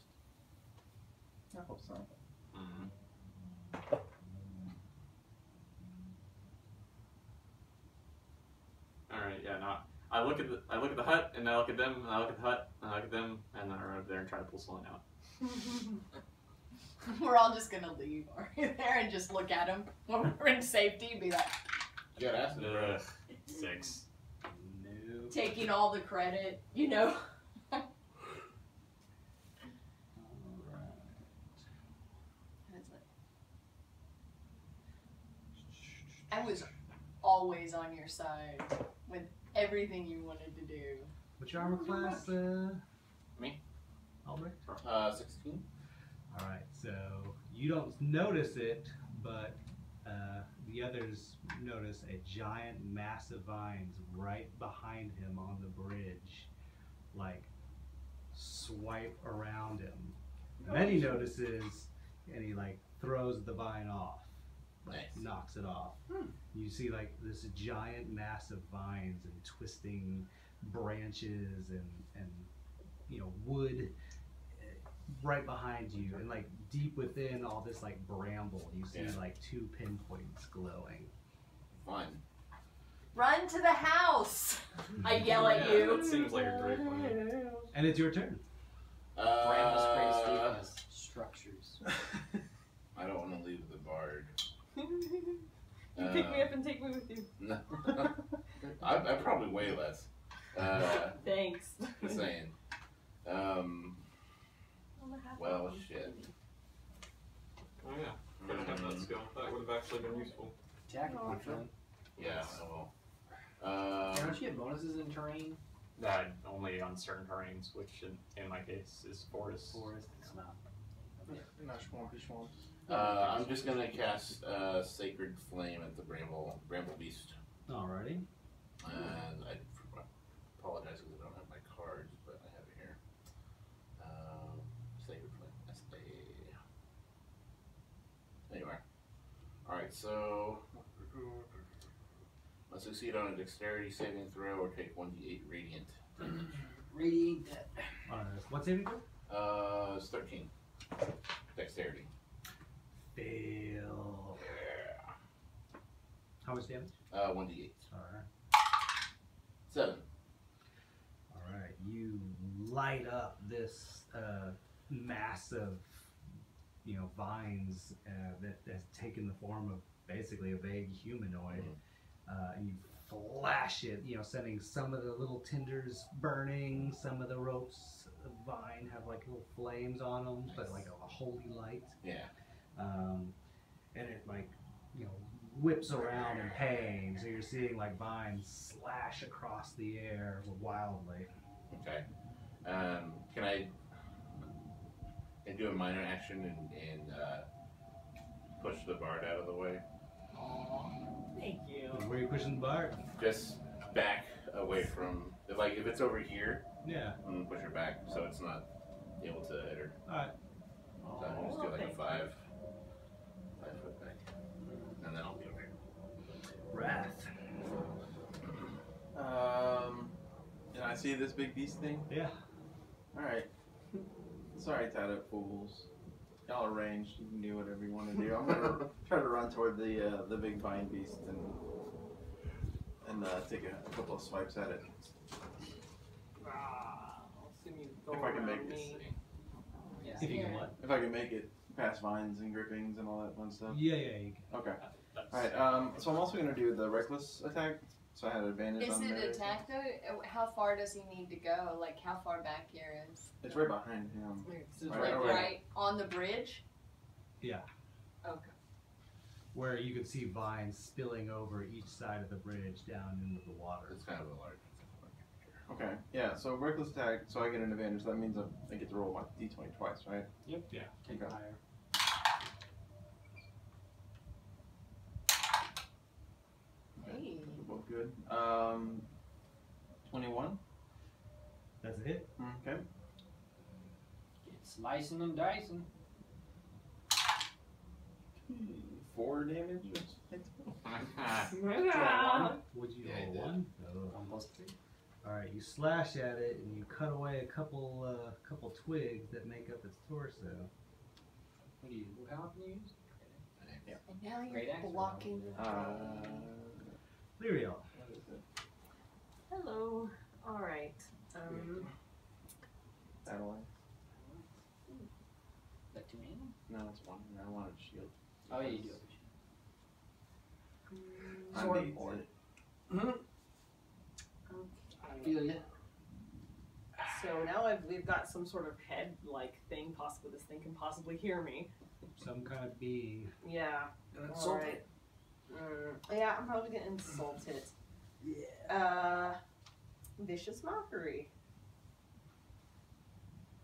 I'll help someone. Alright, yeah, no. I look at the hut, and I look at them, and I look at the hut, and I look at them, and then I run up there and try to pull someone out. We're all just gonna leave over there and just look at him when we're in safety, be like, You got acid. Ugh, 6. No. taking all the credit, you know? Alright. It's like, I was always on your side with everything you wanted to do. What's your armor class? Me? Albrecht? 16. All right, so you don't notice it, but the others notice a giant mass of vines right behind him on the bridge, like swipe around him. And then he notices, and he like throws the vine off, like Nice. knocks it off. You see like this giant mass of vines and twisting branches and you know wood right behind you, and like deep within all this like bramble, you see Yeah. like 2 pinpoints glowing. Fun. Run to the house! I yell at you. That seems like a great plan. And it's your turn. Brambles creates defense structures. I don't want to leave the bard. You pick me up and take me with you. No. I probably weigh less. Thanks. Just saying. Well, shit. Oh yeah. Could have done that skill. That would have actually been useful. Attack it, my friend. Yeah, I will. Don't you get bonuses in terrain? That only on certain terrains, which in my case is forest. Forest, it's not. Not swampy swamp. I'm just gonna cast Sacred Flame at the Bramble Beast. Alrighty. And I apologize because I don't have my cards, but I have it here. Sacred Flame. That's there you are. Alright, so must succeed on a dexterity saving throw or take 1d8 radiant. Radiate that. What's saving throw? It's 13. Dexterity. Fail. Yeah. How much damage? 1d8. Alright. 7. Alright, you light up this mass of, you know, vines that has taken the form of basically a vague humanoid. And you flash it, you know, sending some of the little tinders burning, some of the ropes of vine have like little flames on them, but like a holy light. Yeah. And it like, you know, whips around in pain, so you're seeing like vines slash across the air wildly. Okay. Can I do a minor action and push the bard out of the way? Thank you. Where are you pushing the bar? Just back away from, if it's over here, Yeah. I'm gonna push her back so it's not able to hit her. Alright. So I'm gonna just do like a 5 foot back, and then I'll be over here. Wrath. Can I see this big beast thing? Yeah. Alright. Sorry, tied up fools. Y'all are ranged. You can do whatever you want to do. I'm gonna try to run toward the big vine beast and take a couple of swipes at it. I'll assume you go If I can make around this me. thing. Yeah. If you can what? If I can make it past vines and grippings and all that fun stuff. Yeah, you can. Okay. That's, Alright. So I'm also gonna do the reckless attack. So I had advantage Is on it melee. attack though? How far does he need to go? Like how far back here is? It's right behind him. It's Right, Like over. right on the bridge? Yeah. Okay. Where you can see vines spilling over each side of the bridge down into the water. It's kind of a large. Okay. Yeah. So reckless attack. So I get an advantage. That means I get to roll my d20 twice, right? Yep. Yeah. Take Okay. it higher. Hey. They're both good. 21. That's a hit. Okay. Get slicing and dicing. 4 damage. Would you Yeah, roll you did. 1? No. 1+3. Alright, you slash at it and you cut away a couple twigs that make up its torso. What do you? How often do you use? And now Great you're axe or blocking. Lyriel. What is it? Hello. All right. Battle That 2 hand? No, it's 1. I wanted a shield. Oh yeah, you do. I'm the Sword. board. I feel ya. So now we've got some sort of head-like thing. Possibly this thing can possibly hear me. Some kind of being. Yeah. Gonna All insult right. it. Yeah, I'm probably gonna insult it. Yeah. Vicious mockery.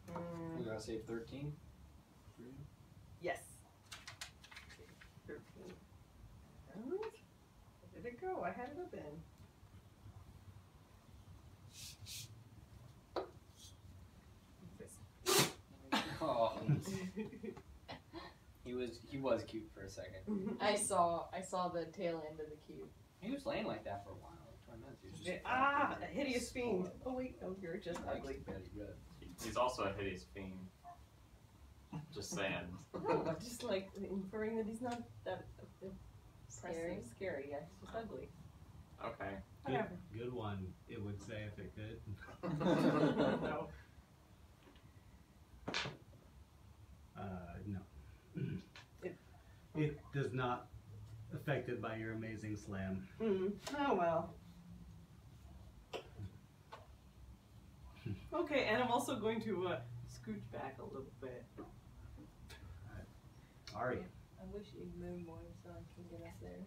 You gotta save 13. Yes. 13. Where did it go? I had it open. Oh. He was cute for a second. I saw the tail end of the cube. He was laying like that for a while. Like 20 minutes. He was just A hideous fiend. Oh wait, no, you're just ugly. Very good. He's also a hideous fiend. Just saying. No, I'm just like inferring that he's not that impressive, scary. Yeah, he's just ugly. Okay. Whatever. Good one, it would say if it could. No. No. It does not affected by your amazing slam. Oh well. Okay, and I'm also going to scooch back a little bit. Ari, I wish you'd move more so I can get up there.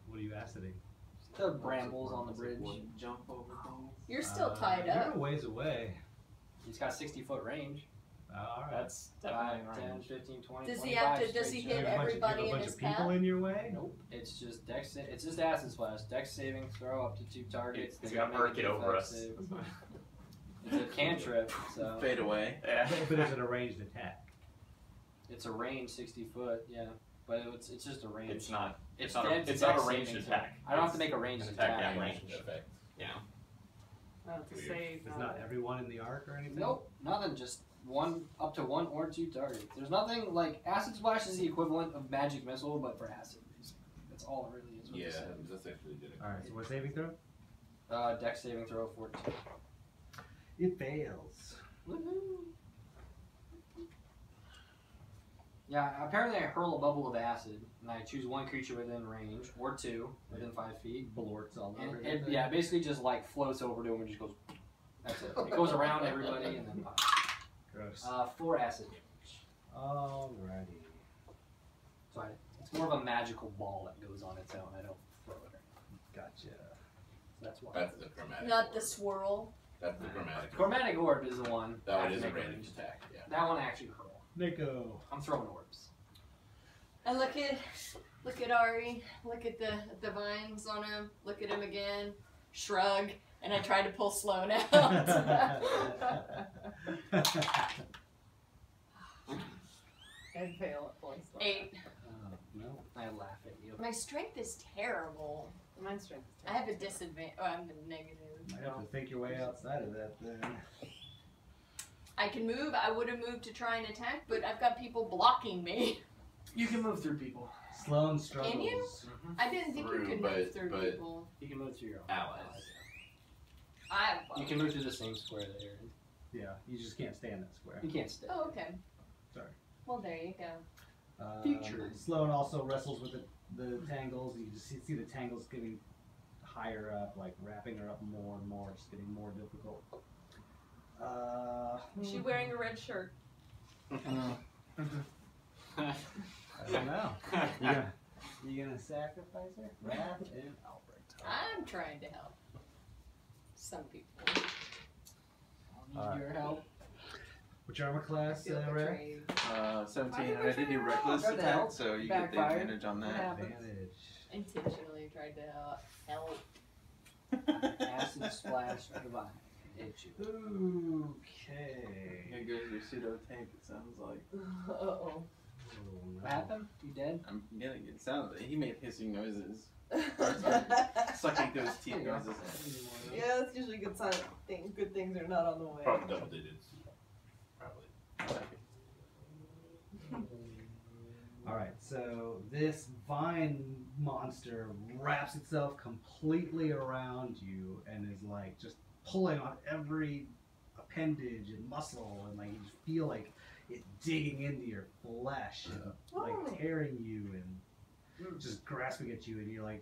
what are you asking? The brambles on the bridge. Jump over things. You're still tied You're up. a ways away. He's got 60-foot range. Alright. That's 5, definitely 10, range. 15, 20, Does he 25 have to? Does straight he shots. hit You have a bunch of- everybody you have in a his bunch of people path? in your way? Nope. It's just dex. It's just acid splash. Dex saving throw up to 2 targets. He's They got gotta make Merc a it over defense us. save. It's a cantrip, so Fade away. Yeah. But is it a ranged attack? it's a range 60 foot. Yeah, but it's just a range. It's not. It's not a dex ranged saving throw. attack. I don't have to It's make a ranged an attack, attack. yeah, Range range. effect. Yeah. To Weird. save. Is not everyone in the arc or anything? Nope, nothing. Just up to 1 or 2 targets. There's nothing like acid splash is the equivalent of magic missile, but for acid. That's all it really is. With Yeah, the save. that's actually good. Alright, so what saving throw? Dex saving throw 14. It fails. Woohoo! Yeah, apparently I hurl a bubble of acid, and I choose 1 creature within range, or 2 within 5 feet. Blorts all over And everything. it basically just like floats over to him and just goes. That's it. It goes around everybody and then pops. Gross. 4 acid damage. Alrighty. So it's more of a magical ball that goes on its own. I don't throw it. Gotcha. So that's why. That's the chromatic. Not orb. the swirl. That's the chromatic. Chromatic orb is the one. That I one is a make ranged range. attack. Yeah. That one I actually hurl. Nico. I'm throwing orbs. I look at Ari, look at the vines on him, look at him again, shrug, and I try to pull Sloan out. And fail at pulling stuff. 8. No. I laugh at you. My strength is terrible. Mine's strength. is I have a terrible. disadvantage. Oh, I'm a negative. Might have to think your way outside of that then. I can move. I would have moved to try and attack, but I've got people blocking me. You can move through people. Sloan struggles. Can you? I didn't think you Through, could but- move through but- people. You can move through your own Allies. You can move through the same square that you're in. Yeah, you just can't stay in that square. You can't stay. Oh, okay. Sorry. Well, there you go. Future. Sloan also wrestles with the tangles. You just see the tangles getting higher up, like wrapping her up more and more, just getting more difficult. Is she wearing a red shirt? I don't know. You gonna sacrifice her? Wrath and Albrecht. I'm trying to help. Some people. I'll need your help. Which armor class, Feel Wrath? betrayed. 17, Why and I did do did we reckless try to attack, help? so you get the Backfired. advantage on What that. happened? Advantage. Intentionally tried to help. Acid splash divine. Hit you. Okay. Here goes your pseudo tank, it sounds like. Uh-oh. What happened? You dead? I'm getting it. Sounds he made hissing noises. Sucking through his teeth noises. Yeah, that's usually a good sign. Good things are not on the way. Probably double digits. Probably. Alright, so this vine monster wraps itself completely around you and is like just pulling on every appendage and muscle, and like you just feel like it digging into your flesh and like tearing you and just grasping at you, and you're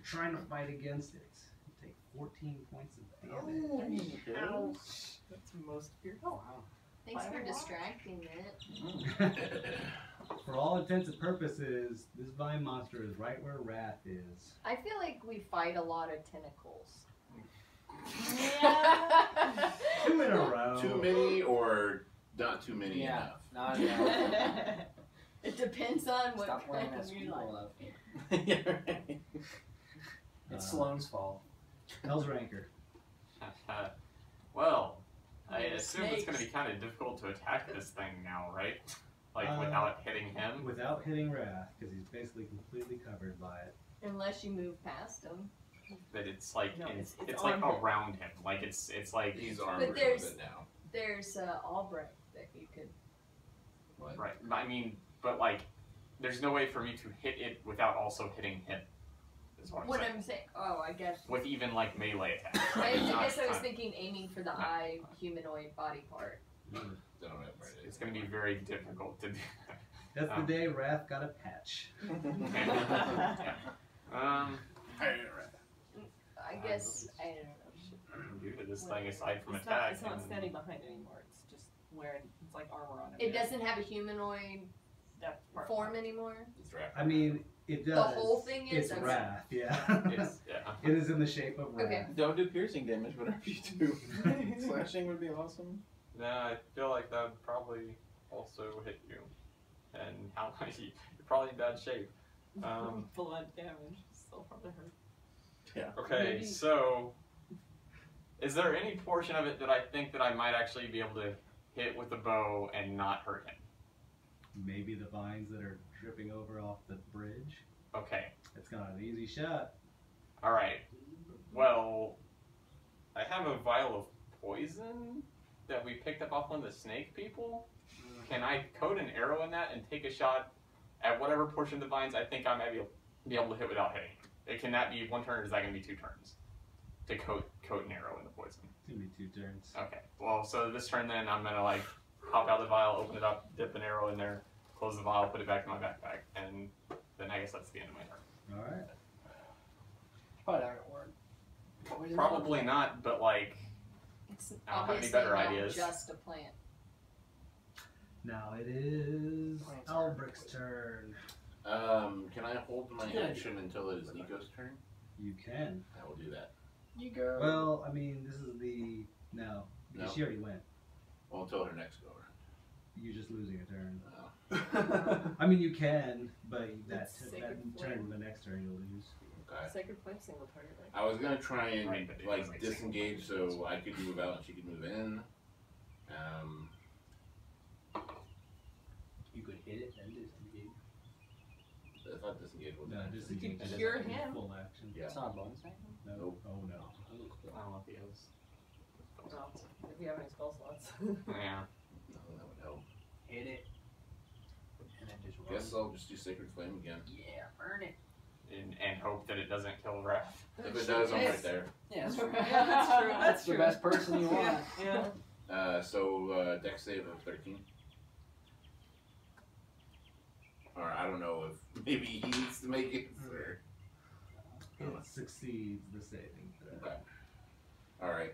trying to fight against it. You take 14 points of damage. Ouch. That's most of your health. Wow. Thanks By for a lot. distracting it. For all intents and purposes, this vine monster is right where Wrath is. I feel like we fight a lot of tentacles. Yeah. 2 in a row. Too many or not too many Yeah. enough? Not enough. It depends on what Stop wearing kind that of you school like. love. Yeah, right. It's Sloane's fault. Hell's Ranker. Well, I Yeah, assume it's going to be snakes. kind of difficult to attack this thing now, right? Like Uh, without hitting him. Without hitting Wrath, because he's basically completely covered by it. Unless you move past him. But it's like No, it's it's like on him. around him. Like it's like He's But armed with there's- it now. There's Albrecht that you could. What? right. I mean, but like, there's no way for me to hit it without also hitting him. Is what I'm What saying. I'm saying. Oh, I guess. With even like melee attacks. I Like, it's not guess I was ton- thinking aiming for the eye humanoid body part. Don't have right. It's going to be very difficult to do. That's the day Wrath got a patch. Yeah. I guess I don't know. Do to this thing aside from It's attack. It's not and- standing behind anymore. It's just wearing. It's like armor on it. It doesn't have a humanoid That part. form anymore. It's wrapped I mean, it does. The whole thing is? It's Okay. Wrath, yeah. It's, yeah. It is in the shape of Wrath. Okay. Don't do piercing damage, whatever you do. Slashing would be awesome. Nah, I feel like that would probably also hit you. And how you're probably in bad shape. Blood damage. Still probably hurt. Okay, Maybe- so is there any portion of it that I think that I might actually be able to hit with the bow and not hurt him? Maybe the vines that are dripping over off the bridge. Okay, It's not an easy shot. alright. Well, I have a vial of poison that we picked up off one of the snake people. Can I coat an arrow in that and take a shot at whatever portion of the vines I think I might be able to hit without hitting? Can that be one turn or is that going to be 2 turns? To coat an arrow in the poison. It's gonna be 2 turns. Okay, well, so this turn then I'm going to like pop out the vial, open it up, dip an arrow in there, close the vial, put it back in my backpack, and then I guess that's the end of my turn. Alright. Probably not gonna work. Poison Probably not, but like, It's I don't have any obviously better not ideas. just a plant. Now it is Plants are Albrecht's turn. Can I hold my Good. action until it is Nico's turn? You can. I will do that. You go. Well, I mean, this is the... No. No. She already went. Well, until her next go You're just losing a turn. around. I mean, you can, but that, It's that sacred turn, flame. the next turn you'll lose. Okay. Sacred flame single target, right? I was gonna try and Right, but it like doesn't disengage so I could move out and she could move in. You could hit it and disengage. I thought disengage was No, disengage. can is cure a him. Full action. Yeah. It's not a bonus action? No. Nope. Oh no. I don't know if he has. Well, if you have any spell slots. Yeah. No, that would help. Hit it. And then just run. Guess I'll just do Sacred Flame again. Yeah, burn it. And hope that it doesn't kill Wrath. If it does, I'm right there. Yeah, that's true. Yeah, that's true. That's the true. best person you want. Yeah. So Dex save of 13. Or I don't know if maybe he needs to make it. Or... It succeeds the saving throw. Okay. All right.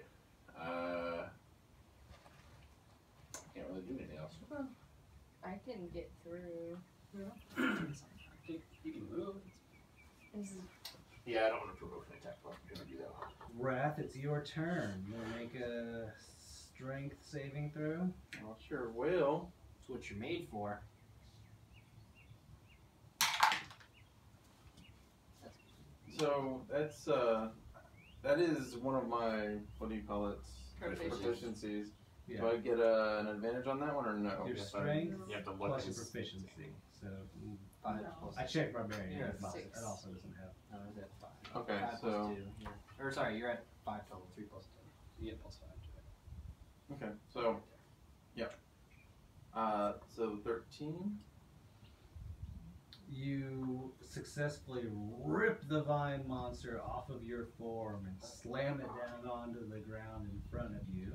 Can't really do anything else. I can get through. You can move. This is Yeah, I don't want to provoke an attack. I'm gonna do that. Wrath, it's your turn. You want to make a strength saving throw? Well, sure will. That's what you're made for. So that's that is one of my, what do you call it? Proficiencies. Yeah. Do I get an advantage on that one or no? Your yes, strength You have to look plus at your his proficiency. So 5 No. plus. I checked barbarian. You're It at also- 6. it also doesn't have. No, it's at 5. Okay, 5 so plus 2. Or sorry, you're at 5 total. 3 plus 2. You get plus 5 to it. okay, so yep. So 13. You successfully rip the vine monster off of your form and slam it down onto the ground in front of you.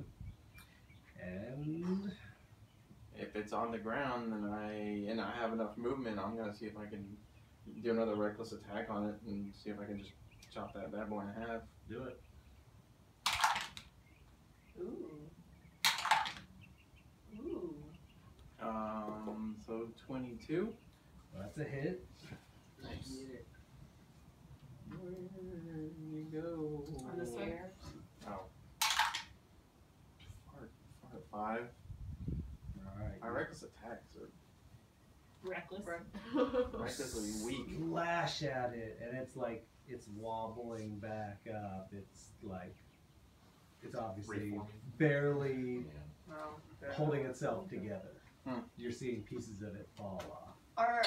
And If it's on the ground, then I have enough movement, I'm gonna see if I can do another reckless attack on it and see if I can just chop that bad boy in half. do it. Ooh. Ooh. 22. That's a hit. Nice. Where you go? On this way? Oh. Fart 5. Alright. My reckless attacks are Reckless. recklessly weak. You lash at it, and it's like it's wobbling back up. It's like it's obviously Reforming. barely Yeah. holding itself together. Hmm. You're seeing pieces of it fall off. Are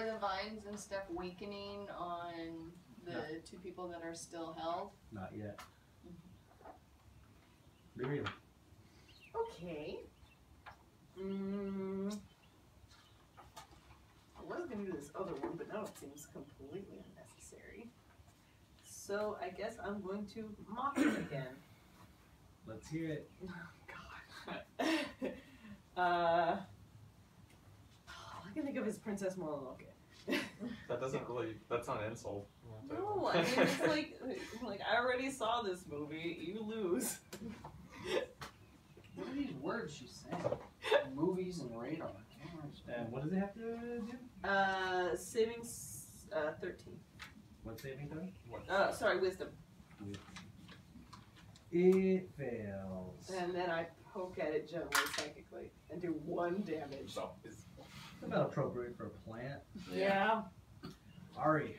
the vines and stuff weakening on the No. 2 people that are still held? Not yet. Miriam. Okay. I was gonna do this other one, but now it seems completely unnecessary. So I guess I'm going to mock it again. Let's hear it. All I can think of is Princess Mononoke. That doesn't really. That's not an insult. No, I mean it's like I already saw this movie. You lose. What are these words she's saying? Movies and radar. And what does it have to do? Savings 13. What saving throw? Sorry, wisdom. It fails. And then I poke at it gently, psychically, and do 1 damage. So, it's, About appropriate for a plant. Yeah. Ari,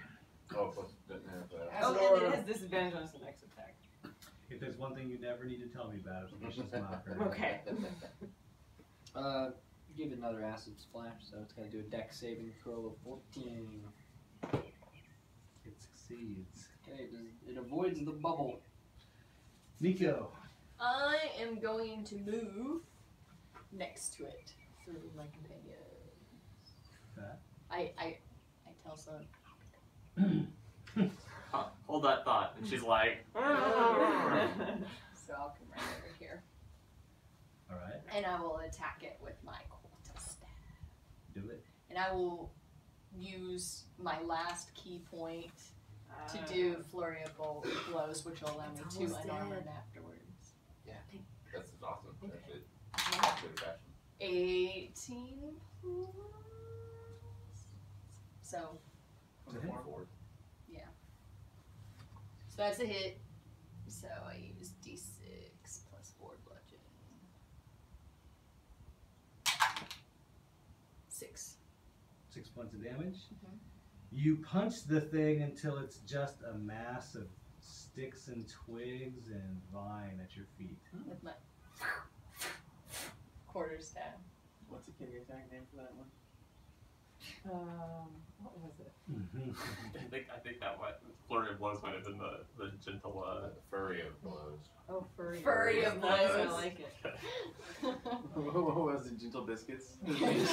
oh, plus didn't have that. As Oh, an and order. it has disadvantage on its next attack. if there's one thing you never need to tell me about, it's vicious mocker. Okay. Give it another acid splash, so it's gonna do a dex saving throw of 14. It succeeds. Okay, it avoids the bubble. Nico. I am going to move next to it through my companion. Okay. I tell Son. Hold that thought. And she's like, So I'll come right over here. Alright, And I will attack it with my quarter staff. do it. And I will use my last key point to do flurry of blows, which will allow me It's to almost unarmor dead. afterwards. That's awesome. Okay. Actually, good fashion. 18 plus. So, It's a hit. so that's a hit. So I use D6 plus 4 bludgeoning. 6. 6 points of damage. Mhm. You punch the thing until it's just a mass of sticks and twigs and vine at your feet. With my quarter staff. What's the kitty attack name for that one? What was it? I think that what flurry of blows might have been the gentle. Furry of blows. Oh, furry. Furry of Nice, I blows. like it. What was it? Gentle biscuits. Because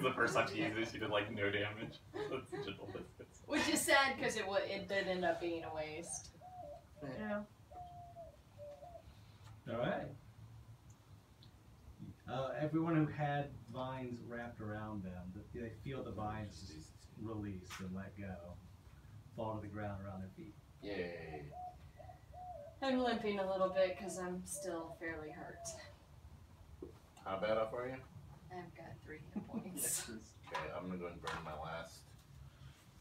the first time she used it, she did like no damage. So it's gentle biscuits. Which is sad because it did end up being a waste. Yeah. Alright. Everyone who had vines wrapped around them, they feel the vines just release and let go, fall to the ground around their feet. Yay. I'm limping a little bit because I'm still fairly hurt. How bad off are you? I've got 3 hit points. Okay, I'm gonna go and burn my last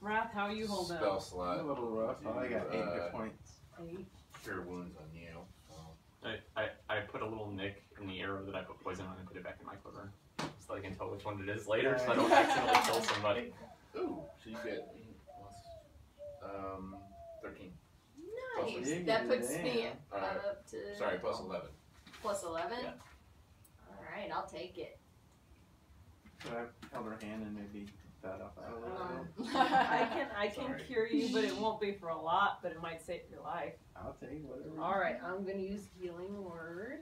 Wrath, how are you holding spell up? slot. A little rough. I got 8 hit points. 8. Cure wounds on you. So. I put a little nick in the arrow that I put poison on and put it back in my quiver. So I can tell which one it is later so I don't accidentally kill somebody. Ooh, so you get plus 13. Nice. Yeah, That puts damn. me Alright. up to Sorry, plus 11. plus 11. Yeah. All right, I'll take it. So I held her hand and maybe that off out a little bit. I can Sorry. cure you, but it won't be for a lot, but it might save your life. I'll take whatever. Alright, I'm gonna use healing word.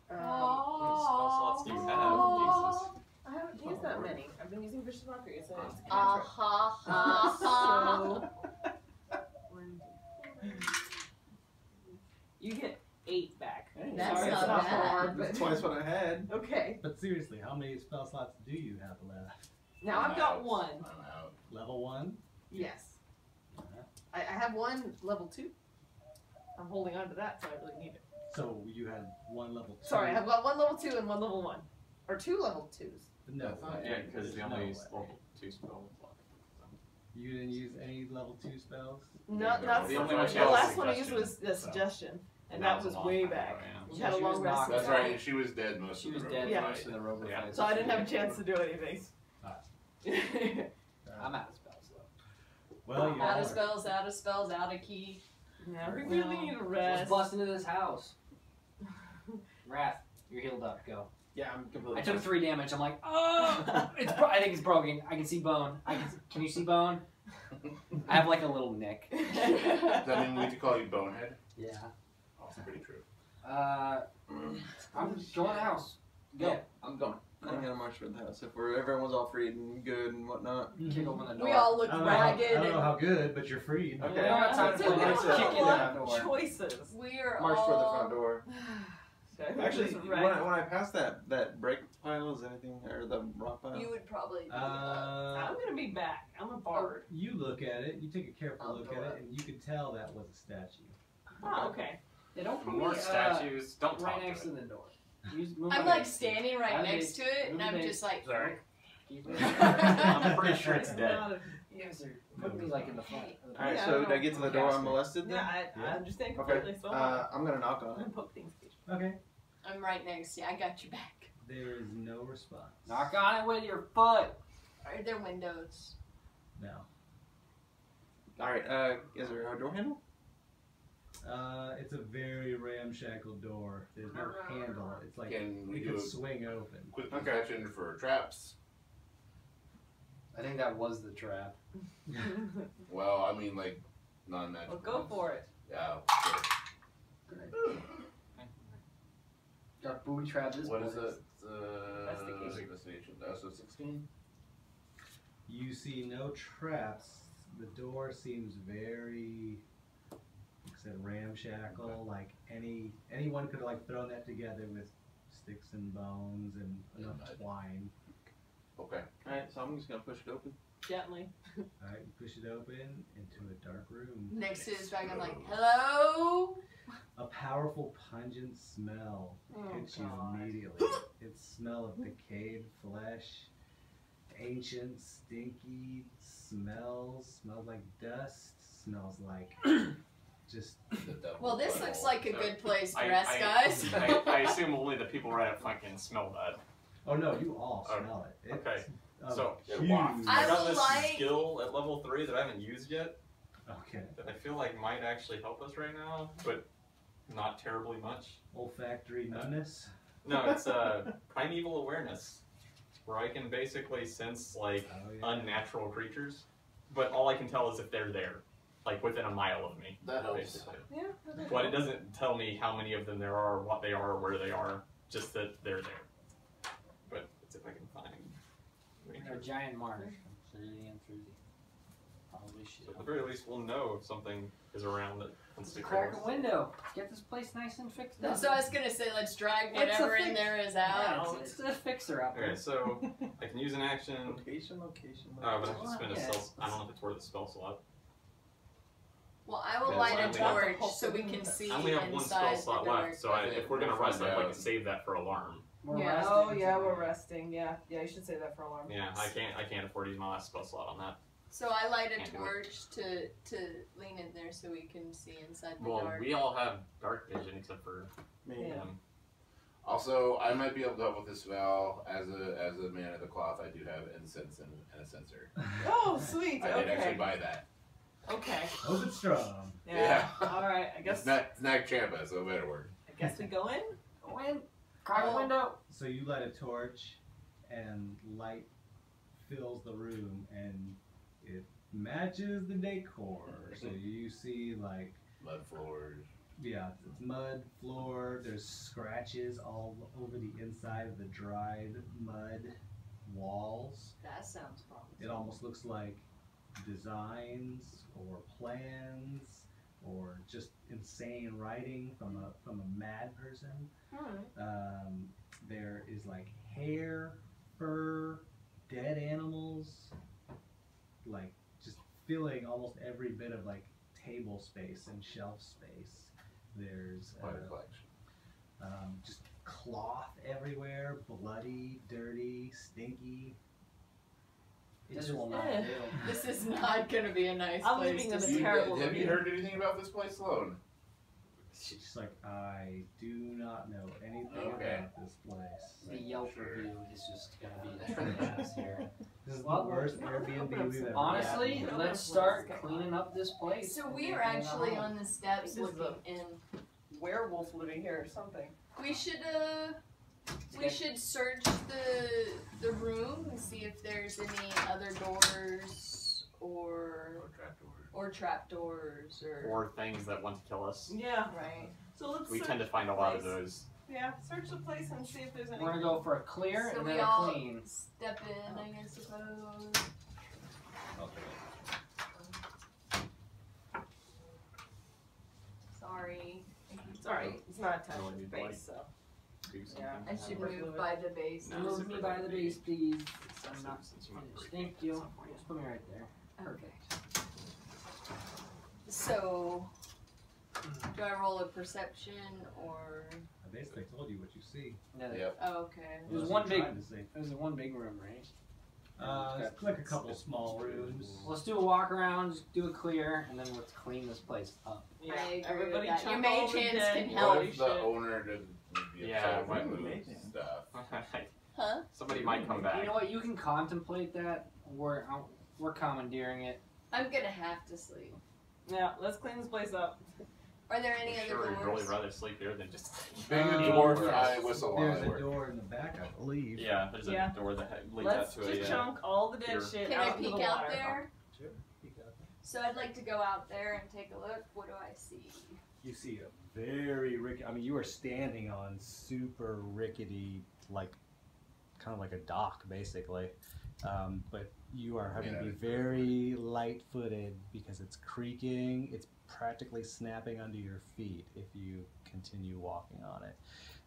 How many spell slots do you have? Jesus. I haven't used that many. I've been using Vicious Mockery. It's a cantrip. Ha ha ha. So, 1, 2, 3. You get 8 back. Hey, That's sorry, not it's bad. hard, but it's twice what I had. Okay, But seriously, how many spell slots do you have left? now I've got 1. I'm out. Level 1? Yes. Uh-huh. I have 1 level 2. I'm holding on to that, so I really need it. So you had one level 2. Sorry, I've got one level 2 and one level 1. Or 2 level 2s. No. Yeah, because the there's only no way. level 2 spell was left. You didn't use any level 2 spells? No, No, that's the the only one she last has one I is used was the suggestion. And And that was a long way time back. ago, yeah. We had a She long was rest. knocked That's out. right, and she was dead most She of was the dead road Yeah. fight. most of the rover Yeah. fights. So I didn't have a chance to do anything. I'm out of spells though. Well, you Out are. of spells, out of spells, out of key. Yeah, we really need a Let's rest. bust into this house. Wrath, you're healed up. Go. Yeah, I'm completely. I took 3 damage. I'm like, oh, I think it's broken. I can see bone. Can you see bone? I have like a little nick. Does that mean we need to call you Bonehead? Yeah. Oh, that's pretty true. I'm going to the house. Go. Yeah, I'm going. I'm gonna march toward the house. If everyone's all freed and good and whatnot. Kick open the door. We all look I don't know how- ragged I don't know and how good, but you're free. Okay. We don't have time to We play don't next. have Kick a in the lot front of door. choices. we are March all toward the front door. Okay, Actually, just when wreck. I pass that break pile, is anything or the rock pile? You would probably be I'm gonna be back. I'm a bard. You look at it, you take a careful I'll look go at up. it, and you can tell that was a statue. Oh, okay. Yeah, don't put More me statues. Don't talk right to next to it. the door. Move I'm my like base. standing right I'm next to it, and Move I'm base. just like, Sorry. Keep it. I'm pretty sure it's dead. Not a- You guys are putting me like in the front. All right, Yeah, so I did I get to the door unmolested then? Yeah, I Yeah. understand Okay. completely. So I'm gonna knock on it. and poke things. Okay. I'm right next to you. I got your back. There is no response. Knock on it with your foot. Are there windows? No. All right. Is there a door handle? It's a very ramshackle door. There's no handle. It's like Can we it do could a swing open. quick inspection for traps? I think that was the trap. Well, I mean, like, non-magical. Well, go for it. Yeah. Got booby trap this What is place. it? Investigation. Investigation. So 16? You see no traps. The door seems very, like I said, ramshackle. Like anyone could have like thrown that together with sticks and bones and enough twine. Okay. All right, so I'm just gonna push it open. Gently. All right, you push it open into a dark room. Next to his bag, I'm like, hello? A powerful, pungent smell Oh, hits you God. immediately. It smell of decayed flesh, ancient, stinky smells like dust, smells like just The devil Well, this butthole. looks like a So, good place to I- rest, I- guys. I assume only the people right up front can smell that. oh no, you all Oh, smell it. It's okay. a So, huge, I I got would this like- skill at level 3 that I haven't used yet okay, that I feel like might actually help us right now, but not terribly much. olfactory numbness. No, it's primeval awareness, where I can basically sense like Oh yeah. unnatural creatures, but all I can tell is if they're there, like within a mile of me. That helps. Basically. Yeah. But it doesn't tell me how many of them there are, what they are, where they are, just that they're there. But it's if I can find. A giant marsh. Absolutely and Fruity. Probably shit. So at the very least, we'll know if something is around that wants to Crack kill a us. window. Get this place nice and fixed up. So I was gonna say, let's drag It's a whatever in fix- there is Yeah, out. it's a fixer up Okay, there. so I can use an action. Location. But I have to spend a Yeah. spell. I don't know if it's worth a spell slot. Well, I will Yeah, light so I a only have- torch so we can see I only have one spell inside slot the door. left, so I think if we're gonna we'll rest, find I'd like out. to save that for alarm. We're Yeah. resting Oh yeah, today. we're resting. Yeah. Yeah. You should say that for alarm. Yeah, I can't afford to use my last spell slot on that. So I light a Can't do it. torch to lean in there so we can see inside the Well, dark. we all have dark vision except for Me. Yeah. Also, I might be able to help with this spell. As a man of the cloth, I do have incense and a censer. Oh, sweet. I did actually Okay. buy that. Okay. Hope it's strong. Yeah. All right. I It's guess. not Champa, so it better work. I guess we go in. Go in. Crack a Oh. window. So you light a torch, and light fills the room, and it matches the decor. So you see like, Mud floors. yeah, it's mud floor. There's scratches all over the inside of the dried mud walls. That sounds promising. It almost looks like designs or plans or just insane writing from a mad person. Alright. There is like hair, fur, dead animals, like just filling almost every bit of like table space and shelf space. There's Quite a collection. Just cloth everywhere, bloody, dirty, stinky. This will not Eh. do. This is not gonna be a nice I'm place leaving to them see. a terrible Have you review. heard anything about this place, Sloan? She's like, I do not know anything Okay. about this place. The Yelp review is just gonna be atrocious here. This is Well, the worst Airbnb we've ever Honestly, had. let's start cleaning up this place. So and we are making it a actually home. on the steps This is looking in. Werewolf living here or something. We should search the room and see if there's any other doors or trapdoors Or things that want to kill us. Yeah. right. So let's We search tend to the find a lot of place. those. Yeah, search the place and see if there's any. We're gonna go for a clear So and we then a all clean. step in, I suppose. Sorry. It's alright. It's not attached No, to the you'd like- base, so. Do something. Yeah. I should Super move fluid. by the base. No. Move super me by the lucky. base, please. Since I'm not you might finished. break Thank it you. at some point. Just put me right there. Perfect. So, do I roll a perception or? I basically told you what you see. Yeah, Yep. Oh, okay. It was Unless one you're big- trying to see. It was in one big room, right? It's like a couple small rooms. Let's do a walk around, just do a clear, and then let's clean this place up. Yeah, I agree everybody with that. chunk Your all mage the hands dead can body help. What if the shit. owner doesn't be Yeah, upset what- if we move stuff? Huh? Somebody might come You back. know what? You can contemplate that. We're commandeering it. I'm gonna have to sleep. Yeah, let's clean this place up. Are there any I'm other sure you'd really doors? rather sleep here than just. Big Um, dwarf yes. eye whistle while There's I a work. door in the back, I believe. Yeah, there's a Yeah. door that leads Let's out to just a. chunk all the dead here. shit Can out I into peek the out water. there? Sure. You got that. So I'd like to go out there and take a look. What do I see? You see a very rickety. I mean, you are standing on super rickety, like kind of like a dock, basically. But you are having to be very light-footed because it's creaking. It's practically snapping under your feet if you continue walking on it.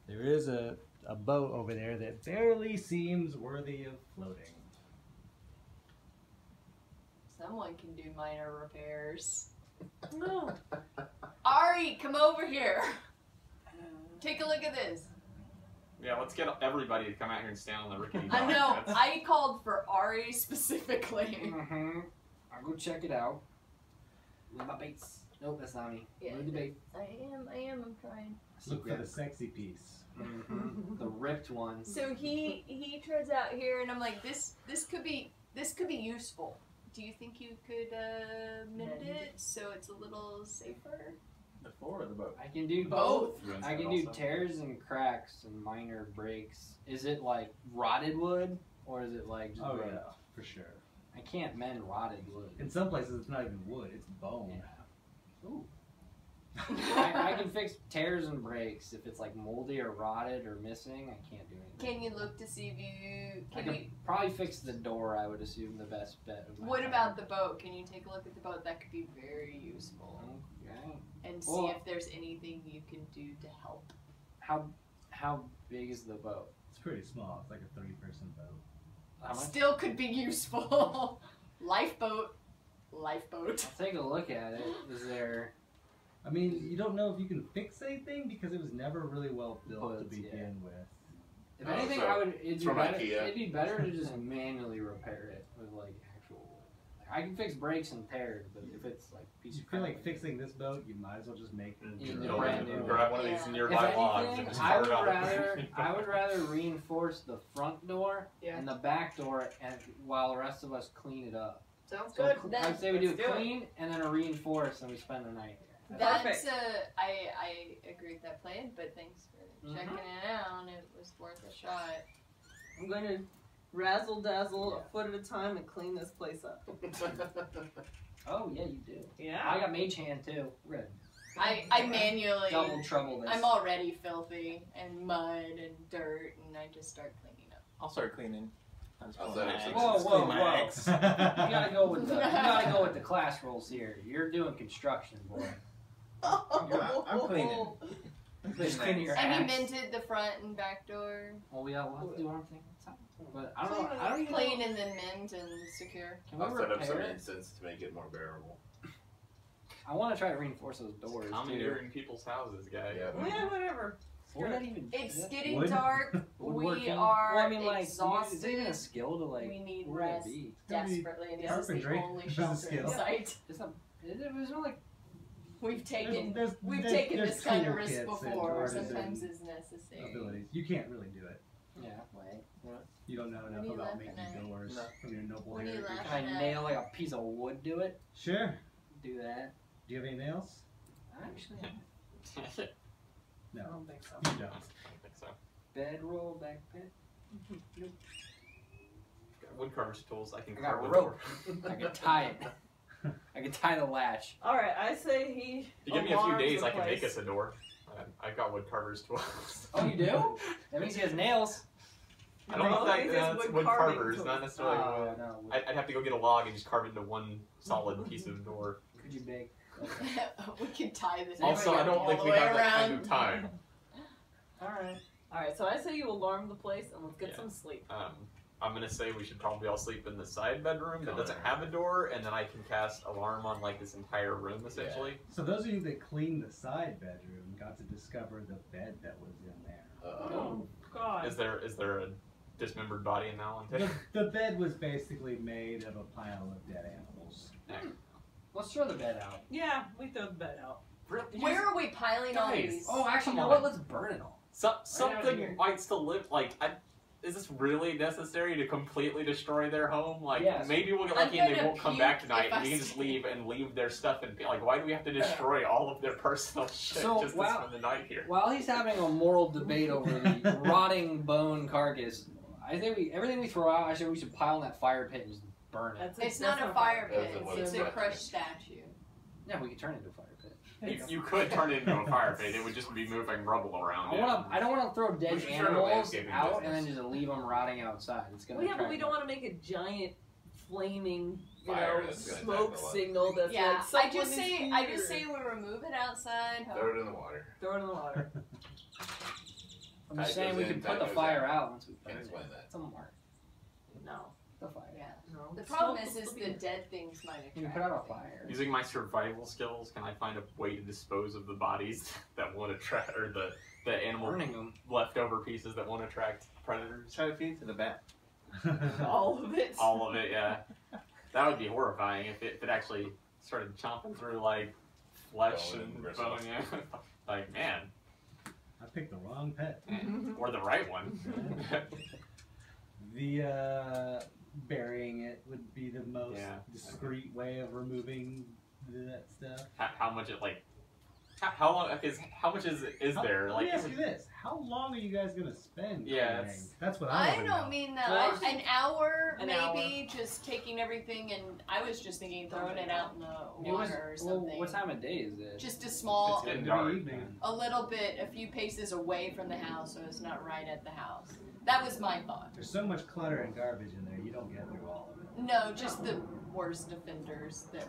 There is a boat over there that barely seems worthy of floating. Someone can do minor repairs. No. Ari, come over here. Take a look at this. Yeah, let's get everybody to come out here and stand on the rickety dock. I know. That's- I called for Ari specifically. Mm-hmm. I'll go check it out. With my baits. Nope, that's not me. Yeah. With the bait. I am. I'm trying. Look for the sexy piece. Mm-hmm. The ripped one. So he treads out here, and I'm like, this could be useful. Do you think you could mend it so it's a little safer? The floor of the boat. I can do Both. Ruins I it can do also. tears and cracks and minor breaks. Is it like rotted wood or is it like just Oh wood? yeah, for sure. I can't mend rotted wood. In some places, it's not even wood; it's bone. Ooh. I can fix tears and breaks. If it's like moldy or rotted or missing, I can't do anything. Can you look to see if you I can could we? probably fix the door. I would assume the best bet. Of my What time. about the boat? Can you take a look at the boat? That could be very useful. Okay. And see Well- if there's anything you can do to help. How big is the boat? It's pretty small. It's like a 30-person boat. How much? Still could be useful. Lifeboat. I'll take a look at it. Is there? I mean, you don't know if you can fix anything because it was never really well built to Built, yeah. begin with. If Oh, anything, so I would. it's from IKEA. It'd be better to just manually repair it with like actual wood. Like, I can fix breaks and tears, but if it's like piece You of feel crap, like fixing this boat, you might as well just make it. Yeah, your own brand boat. new. Grab one of these Yeah. nearby If logs anything, and just I would carve out. rather reinforce the front door Yeah. and the back door, and while the rest of us clean it up. Sounds So good. I'd say we do let's a do it. clean and then a reinforce, and we spend the night here. That's Perfect. I agree with that plan, but thanks for checking it out. It was worth a shot. I'm going to razzle dazzle Yeah. a foot at a time and clean this place up. Oh yeah, you do. Yeah. I got mage hand too. Red. I manually. Double trouble this. I'm already filthy and mud and dirt, and I just start cleaning up. I'll start cleaning. I'll just I'll pull my set up axe. some- Whoa, Just whoa, clean my whoa. axe. You gotta go with the class rules here. You're doing construction, boy. I'm cleaning. Just cleaning your And he axe. minted the front and back door. Well, we'll have to do one thing at a time. But I don't know. I don't even Clean know. and then mint and secure. Can we I'll set up some repair it? incense to make it more bearable. I want to try to reinforce those doors too. Commandeering people's houses, guy. Yeah. Yeah, whatever. What would that even? It's that getting Wood? dark. woodworking? We are Well, I mean, like, exhausted. is it even a skill to like? We need what would it rest be? gotta be desperately, and this is the carpentry. only This is a shelter in skill. sight. It's not. It's not like. We've taken There's taken this kind of risk toolkits and before. artisan Sometimes it's necessary. abilities. You can't really do it. Yeah. What? You don't know What enough are you about laughing making at? doors No. from your noble What are you heritage. laughing Can I nail like a piece of wood to it? Sure. Do that. Do you have any nails? Actually, No. I don't think so. You don't. I think so. bedroll, backpack. Woodcarver's tools. I can I got carve a a rope. door. I can tie it. I can tie the latch. All right, I say he. If you give me a few alarms days, the I can make place. us a door. I've got woodcarver's tools. Oh, you do? That means he has nails. I don't know No, if it that's says wood carving carvers, tools. not necessarily wood. No. I'd have to go get a log and just carve it into one solid piece of door. Could you bake? We can tie this. Also, I don't all think the we way have that kind around. of time. All right. So I say you alarm the place and let's get Yeah. some sleep. I'm gonna say we should probably all sleep in the side bedroom that doesn't have a door, and then I can cast alarm on like this entire room essentially. So those of you that cleaned the side bedroom got to discover the bed that was in there. Oh God. Is there a dismembered body in that one too? The bed was basically made of a pile of dead animals. Let's throw the bed out. Yeah, we throw the bed out. Where are we piling all Guys. these? Oh, actually, you know Come what? on. Let's burn it all. So, Right out here. something might still live. Like, is this really necessary to completely destroy their home? Like, Yes. maybe we'll get I'm lucky and they gonna won't come puke back tonight, if and I we can just see leave and leave their stuff and be like, why do we have to destroy all of their personal shit So, just to wow. spend the night here? While he's having a moral debate over the rotting bone carcass, I think everything we throw out, I think we should pile in that fire pit and just burn it. It's not a fire That's pit. a wood It's a statue. crushed statue. Yeah, we could turn it into a fire pit. You could turn it into a fire pit. It would just be moving rubble around. I don't want to throw We dead should start a animals landscaping out and then business. just leave them rotting outside. It's gonna. Well, yeah, but attract we don't want to make a giant flaming, Fire that's gonna smoke attack the signal that's Yeah, like I someone just is say here. we remove it outside. Throw it in the water. Throw it in the water. I'm just Tide saying goes we in, could tide put the goes fire out. out once we burn Can't it. explain that. Some mark. No, The fire. Yeah. no. The problem is the dead things might attract. You can put out a fire. Using my survival skills, can I find a way to dispose of the bodies that won't attract, or the animal Burning them. leftover pieces that won't attract predators? Try to feed it to the bat. All of it. All of it, yeah. That would be horrifying if it actually started chomping through like flesh Bone and and bone. bristles. Yeah. Like, man, I picked the wrong pet. or the right one. The burying it would be the most Yeah. discreet way of removing that stuff. How much it like? How long? Because how much is there? Let me Like, ask you this: how long are you guys gonna spend? Yeah, cleaning? it's- That's what I wanna don't know. mean that. Well, An hour, an maybe, just taking everything, and I was just thinking throwing it out in the It was- water or well, something. what time of day is it? Just a small, It's getting It'll dark. be evening. a little bit, a few paces away from the house, so it's not right at the house. That was my thought. There's so much clutter and garbage in there, you don't get through all of it. No, just the worst offenders that.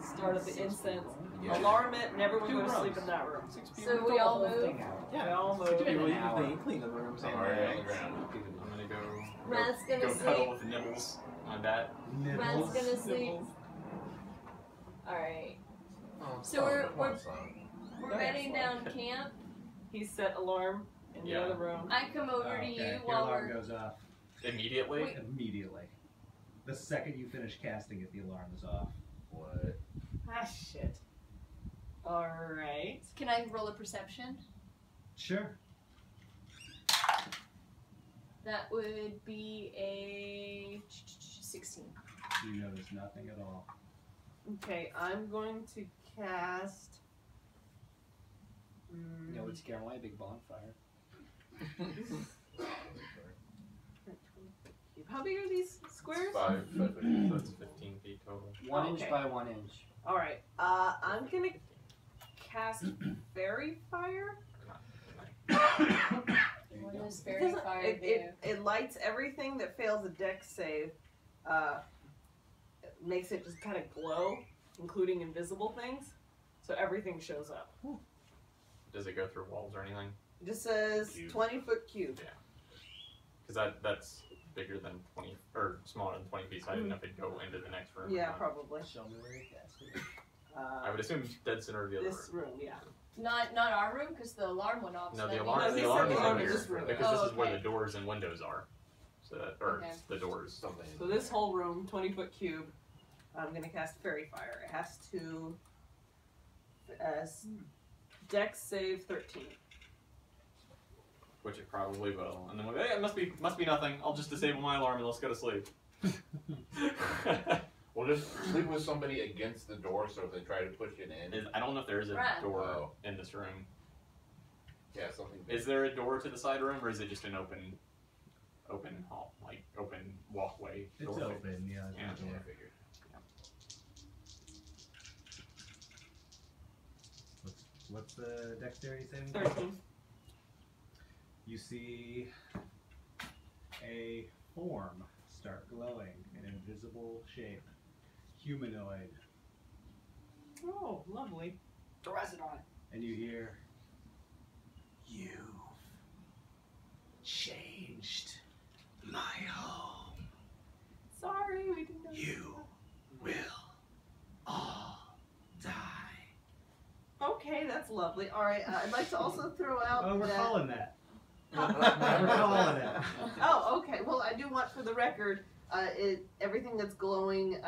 Start up the incense. Yeah. Alarm it, and everyone Two go to sleep rooms. in that room. 6 p.m. So Throw we the all whole move? thing out. We all move. Do it in an hour. Clean the rooms. It's and already on the bags. ground. I'm gonna go. Rat's gonna go sleep. cuddle with Nibbles on that. Rat's Nibbles. gonna sleep. Alright. So we're bedding down camp. He set alarm in the Yeah. other room. I come over Oh, to okay. you Your while alarm we're. goes off Immediately. Wait. immediately. The second you finish casting it, the alarm is off. What? Ah, shit. Alright. Can I roll a perception? Sure. That would be a 16. You notice nothing at all. Okay, I'm going to cast. You know, we'd scare away a big bonfire. How big are these squares? 5 foot. So it's 15 feet total. 1 inch Okay. by 1 inch. Alright, I'm gonna cast Fairy Fire. What does fairy Doesn't- fire it, do? it lights everything that fails a dex save. It makes it just kind of glow, including invisible things. So everything shows up. Does it go through walls or anything? It just says Cube. 20-foot cube. Because that's bigger than 20 or smaller than 20 feet. So I didn't know if it'd go into the next room. or Yeah, not. probably. Show me where you cast it. I would assume dead center of the other This room. room, yeah. Not our room, because the alarm went off. No, so the that alarm. means- The he alarm said is alarm in in here this room. because Oh, this is where okay. the doors and windows are. So that, or Okay. the doors. Something. So this whole room, 20-foot cube, I'm gonna cast Fairy Fire. It has to Dex save 13. Which it probably will. And then we'll go, hey, it must be nothing. I'll just disable my alarm and let's go to sleep. We'll just sleep with somebody against the door, so if they try to push it in. I don't know if there is a Right. door Oh. in this room. Yeah, something. Is there a door to the side room, or is it just an open hall, like open walkway? It's doorway? open, yeah. It's Yeah. a Yeah, door. I figured. What's the dexterity saving? 13. You see a form start glowing, an invisible shape, humanoid, Oh, lovely. Throw acid on it. and you hear, "You've changed my home. Sorry, we didn't know. You will all die." Okay, that's lovely. All right, I'd like to also throw out. Oh, we're that- calling that. We're calling it. Oh, okay. Well, I do want, for the record, everything that's glowing,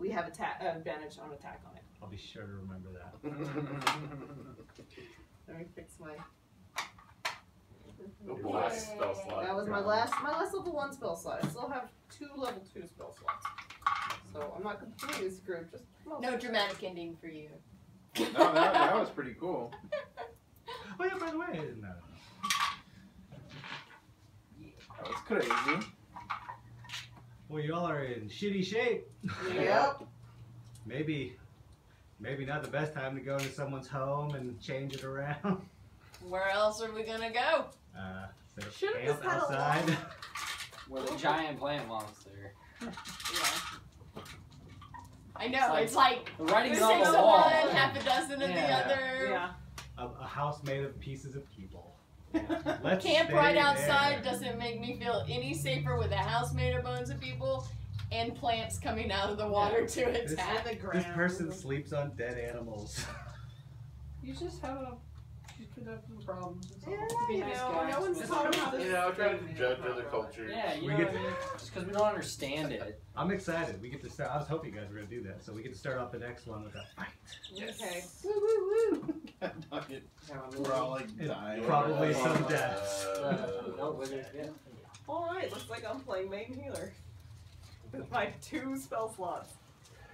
we have advantage on attack on it. I'll be sure to remember that. Let me fix my. Oh, Your last spell slot. That was my last level 1 spell slot. I still have 2 level 2 spell slots, so I'm not completely screwed. Just No dramatic ending for you. No, that was pretty cool. Oh yeah, by the way, no. That was crazy. Well, y'all are in shitty shape. Yep. Maybe not the best time to go into someone's home and change it around. Where else are we gonna go? Set up Should've camp just had a outside. With a giant plant monster. Yeah. I know, it's like The writing's on six the of wall. one, half a dozen of the Yeah. other. Yeah. A house made of pieces of people. Let's Camp stay right outside there. doesn't make me feel any safer with a house made of bones of people and plants coming out of the water to This- attack. The This ground. person sleeps on dead animals. You just have you could have some problems. It's all- Yeah, be a you nice know, guy. no one's Just- talking about this. You know, try to judge other cultures. Yeah, you We know get what I mean? Just because we don't understand it. I'm excited. We get to start. I was hoping you guys were gonna do that, so we get to start off the next one with a fight. Okay. Woo, woo, woo. We're all like It dying. probably some deaths. No, yeah. Alright, looks like I'm playing main healer. With my 2 spell slots.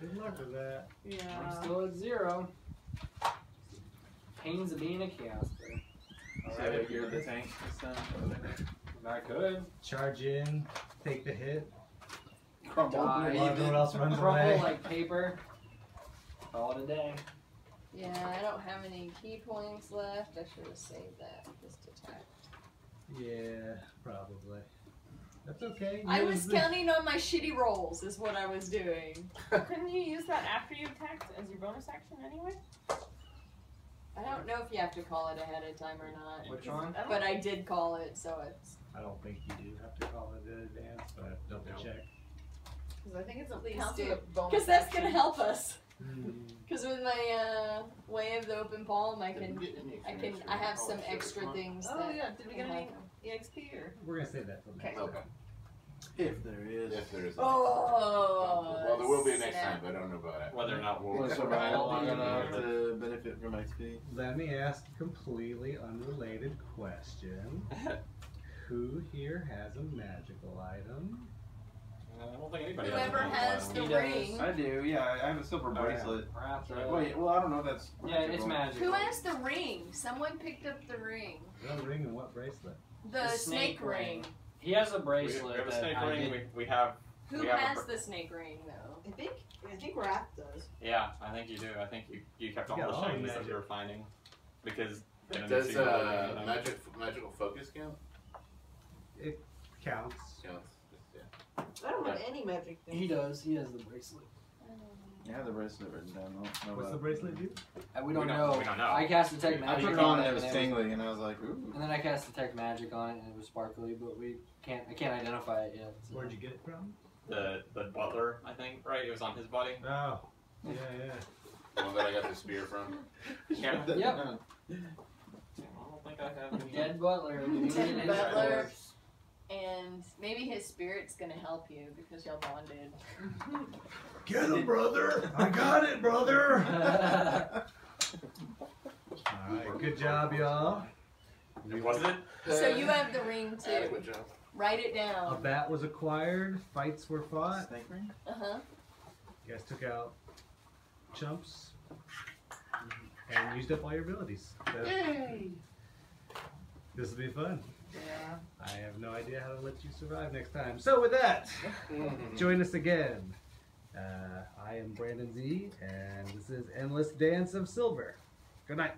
Good luck with that. I'm Yeah. still at 0. Pains of being a caster. So you're the tank this time. I could. Charge in, take the hit. Crumble. Die. While everyone else runs Crumble away. like paper. Call it a day. Yeah, I don't have any key points left. I should have saved that for this attack. Yeah, probably. That's okay. I Use was the- counting on my shitty rolls, is what I was doing. Couldn't you use that after you attacked as your bonus action anyway? I don't know if you have to call it ahead of time or not. Which one? But I did call it, so it's. I don't think you do have to call it in advance, but double No. check. Because I think it's at Please least do. a bonus Because that's action. gonna help us. Hmm. Because with my way of the open palm, I Didn't get any I experience have from some college, so extra it's not- things Oh that. yeah, did we get can any help. EXP or? We're gonna save that for next. Okay. Okay. If there is. If there is. Oh. Well, there will be next snap. time, but I don't know about it. Whether or not we'll Was survive survival long enough enough to benefit from XP? Let me ask a completely unrelated question. Who here has a magical item? I don't think anybody Whoever has has one. the He ring. does. I do, yeah. I have a silver Oh, yeah. bracelet. Perhaps. Wait, well, I don't know if that's. Yeah, it's magical. Who has the ring? Someone picked up the ring. What ring and what bracelet? The snake ring. He has a We bracelet. have a that snake I ring. did- We have. Who we have has a, the snake ring though? I think Wrath does. Yeah, I think you do. I think you kept all You got the all the shinies that magic. you were finding because. Does magical focus count? It counts. Counts. Yeah. I don't have any magic things. He does. He has the bracelet. I have the bracelet written down. I don't know What's about the it. bracelet do? We don't We know. don't know. I cast detect I magic put it on on it, and it was and tingling, and I was like, ooh. and then I cast detect magic on it, and it was sparkly, but I can't identify it yet. So. Where'd you get it from? The butler, I think, right? It was on his body. Oh, yeah, yeah. The one that I got the spear from. Yeah. Yep. I don't think I have any. Dead butler. Dead butler. And maybe his spirit's gonna help you because y'all bonded. Get him, brother! I got it, brother! Alright, good job, y'all. Was it? So you have the ring too. Adequate job. Write it A down. bat was acquired, fights were fought. Snake ring? Uh-huh. You guys took out chumps and used up all your abilities. So, this will be fun. Yeah. I have no idea how to let you survive next time. So with that, join us again. I am Brandon Z, and this is Endless Dance of Silver. Good night.